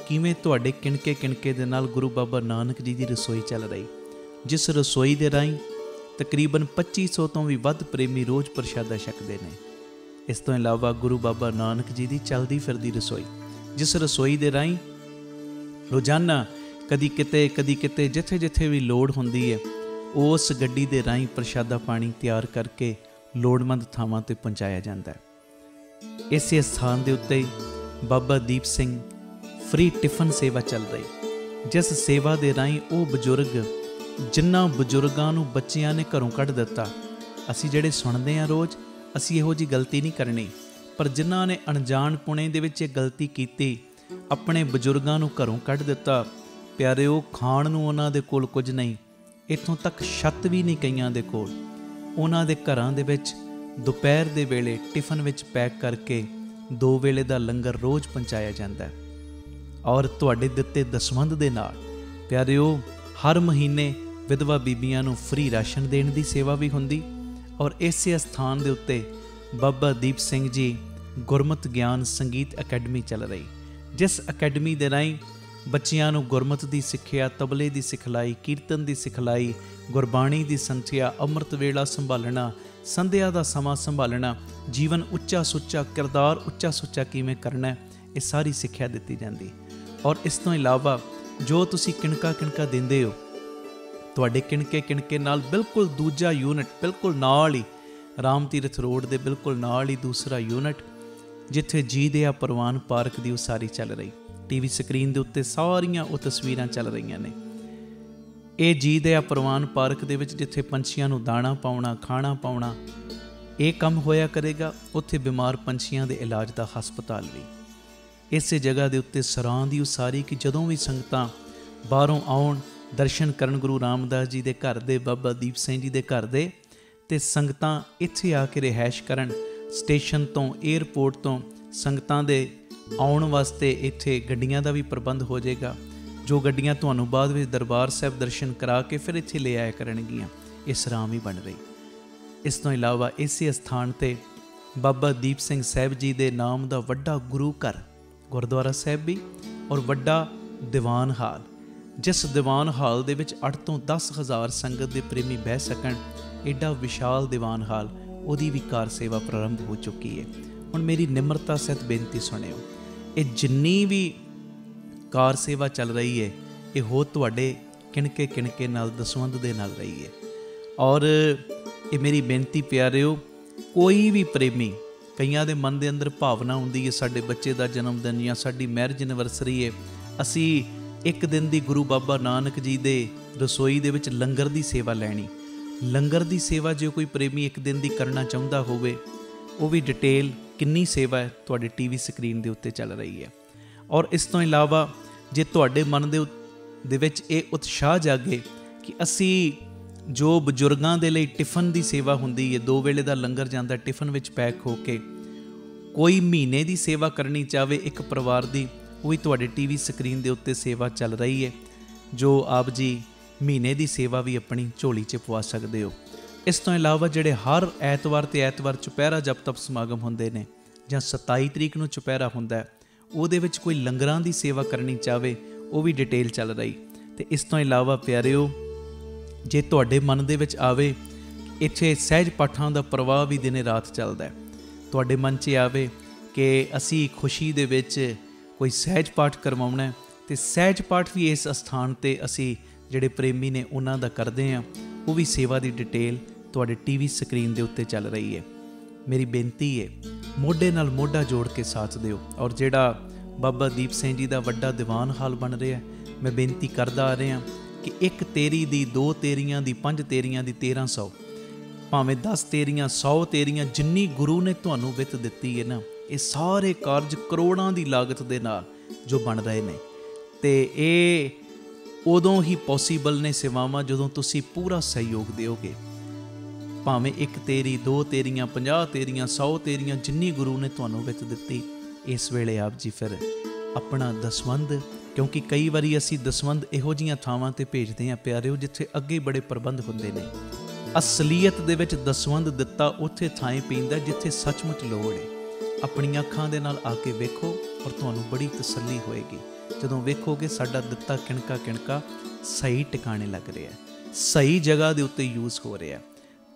ਕਿਵੇਂ ਤੁਹਾਡੇ ਕਿਣਕੇ ਕਿਣਕੇ ਦੇ ਨਾਲ ਗੁਰੂ ਬਾਬਾ ਨਾਨਕ ਜੀ ਦੀ ਰਸੋਈ ਚੱਲ ਰਹੀ, ਜਿਸ ਰਸੋਈ ਦੇ ਰਾਹੀਂ ਤਕਰੀਬਨ 2500 ਤੋਂ ਵੀ ਵੱਧ ਪ੍ਰੇਮੀ ਰੋਜ਼ ਪ੍ਰਸ਼ਾਦਾ ਛਕਦੇ ਨੇ। ਇਸ ਤੋਂ ਇਲਾਵਾ ਗੁਰੂ ਬਾਬਾ ਨਾਨਕ ਜੀ ਦੀ ਚੱਲਦੀ ਫਿਰਦੀ ਰਸੋਈ, ਜਿਸ ਰਸੋਈ ਦੇ ਰਾਹੀਂ ਰੋਜ਼ਾਨਾ ਕਦੀ ਕਿਤੇ ਜਿੱਥੇ ਜਿੱਥੇ ਵੀ ਲੋੜ ਹੁੰਦੀ ਹੈ ਉਸ ਗੱਡੀ ਦੇ ਰਾਹੀਂ ਪ੍ਰਸ਼ਾਦਾ ਪਾਣੀ ਤਿਆਰ ਕਰਕੇ ਲੋੜਵੰਦ ਥਾਵਾਂ 'ਤੇ ਪਹੁੰਚਾਇਆ ਜਾਂਦਾ ਹੈ। ਇਸੇ ਸਥਾਨ ਦੇ ਉੱਤੇ ਹੀ ਬਾਬਾ ਦੀਪ ਸਿੰਘ ਫ੍ਰੀ ਟਿਫਨ ਸੇਵਾ ਚੱਲ ਰਹੀ, ਜਿਸ ਸੇਵਾ ਦੇ ਰਾਹੀਂ ਉਹ ਬਜ਼ੁਰਗ ਜਿਨ੍ਹਾਂ ਬਜ਼ੁਰਗਾਂ ਨੂੰ ਬੱਚਿਆਂ ਨੇ ਘਰੋਂ ਕੱਢ ਦਿੱਤਾ, ਅਸੀਂ ਜਿਹੜੇ ਸੁਣਦੇ ਹਾਂ ਰੋਜ਼, ਅਸੀਂ ਇਹੋ ਜਿਹੀ ਗਲਤੀ ਨਹੀਂ ਕਰਨੀ, ਪਰ ਜਿਨ੍ਹਾਂ ਨੇ ਅਣਜਾਣ ਪੁਣੇ ਦੇ ਵਿੱਚ ਇਹ ਗਲਤੀ ਕੀਤੀ, ਆਪਣੇ ਬਜ਼ੁਰਗਾਂ ਨੂੰ ਘਰੋਂ ਕੱਢ ਦਿੱਤਾ, ਪਿਆਰਿਓ ਖਾਣ ਨੂੰ ਉਹਨਾਂ ਦੇ ਕੋਲ ਕੁਝ ਨਹੀਂ, ਇੱਥੋਂ ਤੱਕ ਛੱਤ ਵੀ ਨਹੀਂ ਕਈਆਂ ਦੇ ਕੋਲ। ਉਹਨਾਂ ਦੇ ਘਰਾਂ ਦੇ ਵਿੱਚ ਦੁਪਹਿਰ ਦੇ ਵੇਲੇ ਟਿਫਨ ਵਿੱਚ ਪੈਕ ਕਰਕੇ 2 ਵੇਲੇ ਦਾ ਲੰਗਰ ਰੋਜ਼ ਪਹੁੰਚਾਇਆ ਜਾਂਦਾ ਹੈ। ਔਰ ਤੁਹਾਡੇ ਦਿੱਤੇ ਦਸਵੰਧ ਦੇ ਨਾਲ ਪਿਆਰਿਓ ਹਰ ਮਹੀਨੇ ਵਿਧਵਾ ਬੀਬੀਆਂ ਨੂੰ ਫ੍ਰੀ ਰਾਸ਼ਨ ਦੇਣ ਦੀ ਸੇਵਾ ਵੀ ਹੁੰਦੀ। ਔਰ ਇਸੇ ਸਥਾਨ ਦੇ ਉੱਤੇ ਬਾਬਾ ਦੀਪ ਸਿੰਘ ਜੀ ਗੁਰਮਤਿ ਗਿਆਨ ਸੰਗੀਤ ਅਕੈਡਮੀ ਚੱਲ ਰਹੀ, ਜਿਸ ਅਕੈਡਮੀ ਦੇ ਰਾਹੀਂ ਬੱਚਿਆਂ ਨੂੰ ਗੁਰਮਤਿ ਦੀ ਸਿੱਖਿਆ, ਤਬਲੇ ਦੀ ਸਿਖਲਾਈ, ਕੀਰਤਨ ਦੀ ਸਿਖਲਾਈ, ਗੁਰਬਾਣੀ ਦੀ ਸੰਥਿਆ, ਅੰਮ੍ਰਿਤ ਵੇਲਾ ਸੰਭਾਲਣਾ, ਸੰਧਿਆ ਦਾ ਸਮਾਂ ਸੰਭਾਲਣਾ, ਜੀਵਨ ਉੱਚਾ ਸੁੱਚਾ, ਕਿਰਦਾਰ ਉੱਚਾ ਸੁੱਚਾ ਕਿਵੇਂ ਕਰਨਾ, ਇਹ ਸਾਰੀ ਸਿੱਖਿਆ ਦਿੱਤੀ ਜਾਂਦੀ। ਔਰ ਇਸ ਤੋਂ ਇਲਾਵਾ ਜੋ ਤੁਸੀਂ ਕਿਣਕਾ ਕਿਣਕਾ ਦਿੰਦੇ ਹੋ, ਤੁਹਾਡੇ ਕਿਣਕੇ ਕਿਣਕੇ ਨਾਲ ਬਿਲਕੁਲ ਦੂਜਾ ਯੂਨਿਟ ਬਿਲਕੁਲ ਨਾਲ ਹੀ ਰਾਮ ਤੀਰਥ ਰੋਡ ਦੇ ਬਿਲਕੁਲ ਨਾਲ ਹੀ ਦੂਸਰਾ ਯੂਨਿਟ, ਜਿੱਥੇ ਜੀ ਦਿਆ ਪ੍ਰਵਾਨ ਪਾਰਕ ਦੀ ਉਸਾਰੀ ਚੱਲ ਰਹੀ। ਟੀਵੀ ਸਕਰੀਨ ਦੇ ਉੱਤੇ ਸਾਰੀਆਂ ਉਹ ਤਸਵੀਰਾਂ ਚੱਲ ਰਹੀਆਂ ਨੇ। ਇਹ ਜੀ ਦਿਆ ਪ੍ਰਵਾਨ ਪਾਰਕ ਦੇ ਵਿੱਚ ਜਿੱਥੇ ਪੰਛੀਆਂ ਨੂੰ ਦਾਣਾ ਪਾਉਣਾ, ਖਾਣਾ ਪਾਉਣਾ, ਇਹ ਕੰਮ ਹੋਇਆ ਕਰੇਗਾ। ਉੱਥੇ ਬਿਮਾਰ ਪੰਛੀਆਂ ਦੇ ਇਲਾਜ ਦਾ ਹਸਪਤਾਲ ਵੀ ਇਸੇ ਜਗ੍ਹਾ ਦੇ ਉੱਤੇ ਸਰਾਂ ਦੀ ਉਸਾਰੀ ਕਿ ਜਦੋਂ ਵੀ ਸੰਗਤਾਂ ਬਾਹਰੋਂ ਆਉਣ, ਦਰਸ਼ਨ ਕਰਨ ਗੁਰੂ ਰਾਮਦਾਸ ਜੀ ਦੇ ਘਰ ਦੇ, ਬਾਬਾ ਦੀਪ ਸਿੰਘ ਜੀ ਦੇ ਘਰ ਦੇ, ਅਤੇ ਸੰਗਤਾਂ ਇੱਥੇ ਆ ਕੇ ਰਿਹਾਇਸ਼ ਕਰਨ। ਸਟੇਸ਼ਨ ਤੋਂ, ਏਅਰਪੋਰਟ ਤੋਂ ਸੰਗਤਾਂ ਦੇ ਆਉਣ ਵਾਸਤੇ ਇੱਥੇ ਗੱਡੀਆਂ ਦਾ ਵੀ ਪ੍ਰਬੰਧ ਹੋ ਜਾਏਗਾ, ਜੋ ਗੱਡੀਆਂ ਤੁਹਾਨੂੰ ਬਾਅਦ ਵਿੱਚ ਦਰਬਾਰ ਸਾਹਿਬ ਦਰਸ਼ਨ ਕਰਾ ਕੇ ਫਿਰ ਇੱਥੇ ਲੈ ਆਇਆ ਕਰਨਗੀਆਂ। ਇਹ ਸਰਾਂ ਵੀ ਬਣ ਰਹੀ। ਇਸ ਤੋਂ ਇਲਾਵਾ ਇਸੇ ਸਥਾਨ 'ਤੇ ਬਾਬਾ ਦੀਪ ਸਿੰਘ ਸਾਹਿਬ ਜੀ ਦੇ ਨਾਮ ਦਾ ਵੱਡਾ ਗੁਰੂ ਘਰ, ਗੁਰਦੁਆਰਾ ਸਾਹਿਬ ਵੀ ਔਰ ਵੱਡਾ ਦੀਵਾਨ ਹਾਲ, ਜਿਸ ਦੀਵਾਨ ਹਾਲ ਦੇ ਵਿੱਚ 8 ਤੋਂ 10,000 ਸੰਗਤ ਦੇ ਪ੍ਰੇਮੀ ਬਹਿ ਸਕਣ, ਐਡਾ ਵਿਸ਼ਾਲ ਦੀਵਾਨ ਹਾਲ, ਉਹਦੀ ਵੀ ਕਾਰ ਸੇਵਾ ਪ੍ਰਾਰੰਭ ਹੋ ਚੁੱਕੀ ਹੈ। ਹੁਣ ਮੇਰੀ ਨਿਮਰਤਾ ਸਹਿਤ ਬੇਨਤੀ ਸੁਣਿਓ, ਇਹ ਜਿੰਨੀ ਵੀ ਕਾਰ ਸੇਵਾ ਚੱਲ ਰਹੀ ਹੈ, ਇਹ ਹੋ ਤੁਹਾਡੇ ਕਿਣਕੇ ਕਿਣਕੇ ਨਾਲ, ਦਸਵੰਧ ਦੇ ਨਾਲ ਰਹੀ ਹੈ। ਔਰ ਇਹ ਮੇਰੀ ਬੇਨਤੀ ਪਿਆਰਿਓ, ਕੋਈ ਵੀ ਪ੍ਰੇਮੀ, ਕਈਆਂ ਦੇ ਮਨ ਦੇ ਅੰਦਰ ਭਾਵਨਾ ਹੁੰਦੀ ਹੈ ਸਾਡੇ ਬੱਚੇ ਦਾ ਜਨਮ ਦਿਨ ਜਾਂ ਸਾਡੀ ਮੈਰਿਜ ਐਨਵਰਸਰੀ ਹੈ, ਅਸੀਂ ਇੱਕ ਦਿਨ ਦੀ ਗੁਰੂ ਬਾਬਾ ਨਾਨਕ ਜੀ ਦੇ ਰਸੋਈ ਦੇ ਵਿੱਚ ਲੰਗਰ ਦੀ ਸੇਵਾ ਲੈਣੀ। ਲੰਗਰ ਦੀ ਸੇਵਾ ਜੇ ਕੋਈ ਪ੍ਰੇਮੀ ਇੱਕ ਦਿਨ ਦੀ ਕਰਨਾ ਚਾਹੁੰਦਾ ਹੋਵੇ, ਉਹ ਵੀ ਡਿਟੇਲ ਕਿੰਨੀ ਸੇਵਾ ਹੈ ਤੁਹਾਡੇ ਟੀਵੀ ਸਕਰੀਨ ਦੇ ਉੱਤੇ ਚੱਲ ਰਹੀ ਹੈ। ਔਰ ਇਸ ਤੋਂ ਇਲਾਵਾ ਜੇ ਤੁਹਾਡੇ ਮਨ ਦੇ ਵਿੱਚ ਇਹ ਉਤਸ਼ਾਹ ਜਾਗੇ ਕਿ ਅਸੀਂ ਜੋ ਬਜ਼ੁਰਗਾਂ ਦੇ ਲਈ ਟਿਫਨ ਦੀ ਸੇਵਾ ਹੁੰਦੀ ਹੈ, 2 ਵੇਲੇ ਦਾ ਲੰਗਰ ਜਾਂਦਾ ਟਿਫਨ ਵਿੱਚ ਪੈਕ ਹੋ ਕੇ, ਕੋਈ ਮਹੀਨੇ ਦੀ ਸੇਵਾ ਕਰਨੀ ਚਾਹਵੇ ਇੱਕ ਪਰਿਵਾਰ ਦੀ, ਉਹ ਵੀ ਤੁਹਾਡੇ ਟੀਵੀ ਸਕਰੀਨ ਦੇ ਉੱਤੇ ਸੇਵਾ ਚੱਲ ਰਹੀ ਹੈ, ਜੋ ਆਪ ਜੀ ਮਹੀਨੇ ਦੀ ਸੇਵਾ ਵੀ ਆਪਣੀ ਝੋਲੀ 'ਚ ਪਵਾ ਸਕਦੇ ਹੋ। ਇਸ ਤੋਂ ਇਲਾਵਾ ਜਿਹੜੇ ਹਰ ਐਤਵਾਰ ਤੇ ਐਤਵਾਰ ਚੁਪਹਿਰਾ ਜਪ ਤਪ ਸਮਾਗਮ ਹੁੰਦੇ ਨੇ, ਜਾਂ 27 ਤਰੀਕ ਨੂੰ ਚੁਪਹਿਰਾ ਹੁੰਦਾ, ਉਹਦੇ ਵਿੱਚ ਕੋਈ ਲੰਗਰਾਂ ਦੀ ਸੇਵਾ ਕਰਨੀ ਚਾਹਵੇ, ਉਹ ਵੀ ਡਿਟੇਲ ਚੱਲ ਰਹੀ। ਤੇ ਇਸ ਤੋਂ ਇਲਾਵਾ ਪਿਆਰਿਓ, ਜੇ ਤੁਹਾਡੇ ਮਨ ਦੇ ਵਿੱਚ ਆਵੇ ਇੱਥੇ ਸਹਿਜ ਪਾਠਾਂ ਦਾ ਪ੍ਰਵਾਹ ਵੀ ਦਿਨੇ ਰਾਤ ਚੱਲਦਾ, ਤੁਹਾਡੇ ਮਨ 'ਚ ਆਵੇ ਕਿ ਅਸੀਂ ਖੁਸ਼ੀ ਦੇ ਵਿੱਚ ਕੋਈ ਸਹਿਜ ਪਾਠ ਕਰਵਾਉਣਾ, ਤੇ ਸਹਿਜ ਪਾਠ ਵੀ ਇਸ ਅਸਥਾਨ 'ਤੇ ਅਸੀਂ ਜਿਹੜੇ ਪ੍ਰੇਮੀ ਨੇ ਉਹਨਾਂ ਦਾ ਕਰਦੇ ਹਾਂ, ਉਹ ਵੀ ਸੇਵਾ ਦੀ ਡਿਟੇਲ ਤੁਹਾਡੇ ਟੀਵੀ ਸਕਰੀਨ ਦੇ ਉੱਤੇ ਚੱਲ ਰਹੀ ਹੈ। ਮੇਰੀ ਬੇਨਤੀ ਹੈ, ਮੋਢੇ ਨਾਲ ਮੋਢਾ ਜੋੜ ਕੇ ਸਾਥ ਦਿਓ। ਔਰ ਜਿਹੜਾ ਬਾਬਾ ਦੀਪ ਸਿੰਘ ਜੀ ਦਾ ਵੱਡਾ ਦੀਵਾਨ ਹਾਲ ਬਣ ਰਿਹਾ, ਮੈਂ ਬੇਨਤੀ ਕਰਦਾ ਆ ਰਿਹਾ ਕਿ 1 ਤੇਰੀ ਦੀ, 2 ਤੇਰੀਆਂ ਦੀ, 5 ਤੇਰੀਆਂ ਦੀ, 1300, ਭਾਵੇਂ 10 ਤੇਰੀਆਂ, 100 ਤੇਰੀਆਂ, ਜਿੰਨੀ ਗੁਰੂ ਨੇ ਤੁਹਾਨੂੰ ਵਿੱਤ ਦਿੱਤੀ ਹੈ ਨਾ, ਇਹ ਸਾਰੇ ਕਾਰਜ ਕਰੋੜਾਂ ਦੀ ਲਾਗਤ ਦੇ ਨਾਲ ਜੋ ਬਣ ਰਹੇ ਨੇ, ਤੇ ਇਹ ਉਦੋਂ ਹੀ ਪੋਸੀਬਲ ਨੇ ਸੇਵਾਵਾਂ ਜਦੋਂ ਤੁਸੀਂ ਪੂਰਾ ਸਹਿਯੋਗ ਦਿਓਗੇ। ਭਾਵੇਂ 1 ਤੇਰੀ, 2 ਤੇਰੀਆਂ, 50 ਤੇਰੀਆਂ, 100 ਤੇਰੀਆਂ, ਜਿੰਨੀ ਗੁਰੂ ਨੇ ਤੁਹਾਨੂੰ ਵਿੱਤ ਦਿੱਤੀ, ਇਸ ਵੇਲੇ ਆਪ ਜੀ ਫਿਰ ਆਪਣਾ ਦਸਵੰਧ, ਕਿਉਂਕਿ ਕਈ ਵਾਰੀ ਅਸੀਂ ਦਸਵੰਧ ਇਹੋ ਜਿਹੀਆਂ ਥਾਵਾਂ 'ਤੇ ਭੇਜਦੇ ਹਾਂ ਪਿਆਰਿਓ ਜਿੱਥੇ ਅੱਗੇ ਬੜੇ ਪ੍ਰਬੰਧ ਹੁੰਦੇ ਨੇ। ਅਸਲੀਅਤ ਦੇ ਵਿੱਚ ਦਸਵੰਧ ਦਿੱਤਾ ਉੱਥੇ ਥਾਂ ਪੈਂਦਾ ਜਿੱਥੇ ਸੱਚਮੁੱਚ ਲੋੜ ਹੈ। ਆਪਣੀਆਂ ਅੱਖਾਂ ਦੇ ਨਾਲ ਆ ਕੇ ਵੇਖੋ ਔਰ ਤੁਹਾਨੂੰ ਬੜੀ ਤਸੱਲੀ ਹੋਏਗੀ ਜਦੋਂ ਵੇਖੋਗੇ ਸਾਡਾ ਦਿੱਤਾ ਕਿਣਕਾ ਕਿਣਕਾ ਸਹੀ ਟਿਕਾਣੇ ਲੱਗ ਰਿਹਾ, ਸਹੀ ਜਗ੍ਹਾ ਦੇ ਉੱਤੇ ਯੂਜ਼ ਹੋ ਰਿਹਾ।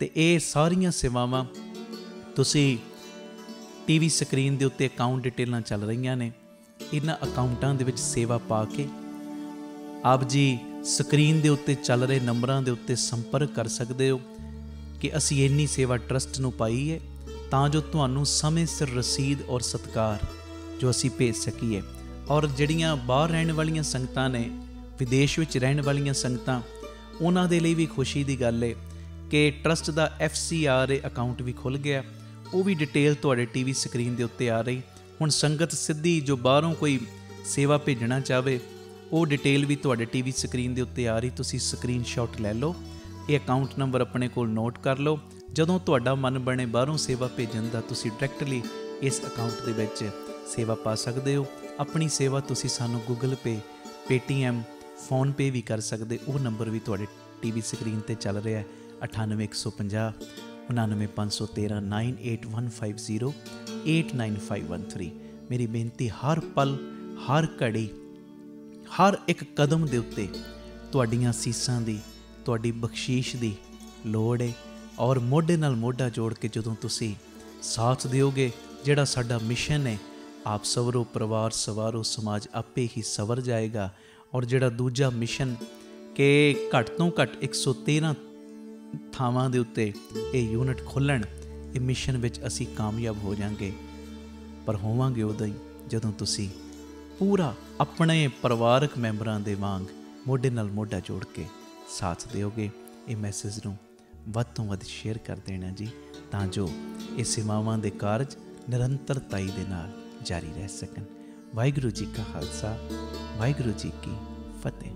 ਤੇ ਇਹ ਸਾਰੀਆਂ ਸੇਵਾਵਾਂ ਤੁਸੀਂ ਟੀਵੀ ਸਕਰੀਨ ਦੇ ਉੱਤੇ ਅਕਾਊਂਟ ਡਿਟੇਲਾਂ ਚੱਲ ਰਹੀਆਂ ਨੇ, ਇਹਨਾਂ ਅਕਾਊਂਟਾਂ ਦੇ ਵਿੱਚ ਸੇਵਾ ਪਾ ਕੇ ਆਪ ਜੀ ਸਕਰੀਨ ਦੇ ਉੱਤੇ ਚੱਲ ਰਹੇ ਨੰਬਰਾਂ ਦੇ ਉੱਤੇ ਸੰਪਰਕ ਕਰ ਸਕਦੇ ਹੋ ਕਿ ਅਸੀਂ ਇੰਨੀ ਸੇਵਾ ਟਰਸਟ ਨੂੰ ਪਾਈ ਹੈ, ਤਾਂ ਜੋ ਤੁਹਾਨੂੰ ਸਮੇਂ ਸਿਰ ਰਸੀਦ ਔਰ ਸਤਿਕਾਰ ਜੋ ਅਸੀਂ ਭੇਜ ਸਕੀਏ। ਔਰ ਜਿਹੜੀਆਂ ਬਾਹਰ ਰਹਿਣ ਵਾਲੀਆਂ ਸੰਗਤਾਂ ਨੇ, ਵਿਦੇਸ਼ ਵਿੱਚ ਰਹਿਣ ਵਾਲੀਆਂ ਸੰਗਤਾਂ, ਉਹਨਾਂ ਦੇ ਲਈ ਵੀ ਖੁਸ਼ੀ ਦੀ ਗੱਲ ਹੈ ਕਿ ਟਰਸਟ ਦਾ FCRA ਅਕਾਊਂਟ ਵੀ ਖੁੱਲ੍ਹ ਗਿਆ, ਉਹ ਵੀ ਡਿਟੇਲ ਤੁਹਾਡੇ ਟੀਵੀ ਸਕਰੀਨ ਦੇ ਉੱਤੇ ਆ ਰਹੀ। ਹੁਣ ਸੰਗਤ ਸਿੱਧੀ ਜੋ ਬਾਹਰੋਂ ਕੋਈ ਸੇਵਾ ਭੇਜਣਾ ਚਾਹਵੇ, ਉਹ ਡਿਟੇਲ ਵੀ ਤੁਹਾਡੇ ਟੀਵੀ ਸਕਰੀਨ ਦੇ ਉੱਤੇ ਆ ਰਹੀ, ਤੁਸੀਂ ਸਕਰੀਨਸ਼ਾਟ ਲੈ ਲਓ, ਇਹ ਅਕਾਊਂਟ ਨੰਬਰ ਆਪਣੇ ਕੋਲ ਨੋਟ ਕਰ ਲਓ। ਜਦੋਂ ਤੁਹਾਡਾ ਮਨ ਬਣੇ ਬਾਹਰੋਂ ਸੇਵਾ ਭੇਜਣ ਦਾ, ਤੁਸੀਂ ਡਾਇਰੈਕਟਲੀ ਇਸ ਅਕਾਊਂਟ ਦੇ ਵਿੱਚ ਸੇਵਾ ਪਾ ਸਕਦੇ ਹੋ। ਆਪਣੀ ਸੇਵਾ ਤੁਸੀਂ ਸਾਨੂੰ ਗੂਗਲ ਪੇ, ਪੇਟੀਐਮ, ਫੋਨਪੇ ਵੀ ਕਰ ਸਕਦੇ, ਉਹ ਨੰਬਰ ਵੀ ਤੁਹਾਡੇ ਟੀਵੀ ਸਕਰੀਨ 'ਤੇ ਚੱਲ ਰਿਹਾ, 98 150 99 513 98150 89513। ਮੇਰੀ ਬੇਨਤੀ, ਹਰ ਪਲ, ਹਰ ਘੜੀ, ਹਰ ਇੱਕ ਕਦਮ ਦੇ ਉੱਤੇ ਤੁਹਾਡੀਆਂ ਅਸੀਸਾਂ ਦੀ, ਤੁਹਾਡੀ ਬਖਸ਼ੀਸ਼ ਦੀ ਲੋੜ ਹੈ। ਔਰ ਮੋਢੇ ਨਾਲ ਮੋਢਾ ਜੋੜ ਕੇ ਜਦੋਂ ਤੁਸੀਂ ਸਾਥ ਦਿਓਗੇ, ਜਿਹੜਾ ਸਾਡਾ ਮਿਸ਼ਨ ਹੈ, ਆਪ ਸਵਰੋ ਪਰਿਵਾਰ ਸਵਾਰੋ ਸਮਾਜ ਆਪੇ ਹੀ ਸਵਰ ਜਾਏਗਾ। ਔਰ ਜਿਹੜਾ ਦੂਜਾ ਮਿਸ਼ਨ ਕਿ ਘੱਟ ਤੋਂ ਘੱਟ 113 ਥਾਵਾਂ ਦੇ ਉੱਤੇ ਇਹ ਯੂਨਿਟ ਖੋਲ੍ਹਣ, ਇਹ ਮਿਸ਼ਨ ਵਿੱਚ ਅਸੀਂ ਕਾਮਯਾਬ ਹੋ ਜਾਵਾਂਗੇ। ਪਰ ਹੋਵਾਂਗੇ ਉਦੋਂ ਹੀ ਜਦੋਂ ਤੁਸੀਂ ਪੂਰਾ ਆਪਣੇ ਪਰਿਵਾਰਕ ਮੈਂਬਰਾਂ ਦੇ ਵਾਂਗ ਮੋਢੇ ਨਾਲ ਮੋਢਾ ਜੋੜ ਕੇ ਸਾਥ ਦਿਓਗੇ। ਇਹ ਮੈਸੇਜ ਨੂੰ ਵੱਧ ਤੋਂ ਵੱਧ ਸ਼ੇਅਰ ਕਰ ਦੇਣਾ ਜੀ, ਤਾਂ ਜੋ ਇਹ ਸੇਵਾਵਾਂ ਦੇ ਕਾਰਜ ਨਿਰੰਤਰਤਾਈ ਦੇ ਨਾਲ ਜਾਰੀ ਰਹਿ ਸਕਣ। ਵਾਹਿਗੁਰੂ ਜੀ ਕਾ ਖਾਲਸਾ, ਵਾਹਿਗੁਰੂ ਜੀ ਕੀ ਫਤਿਹ।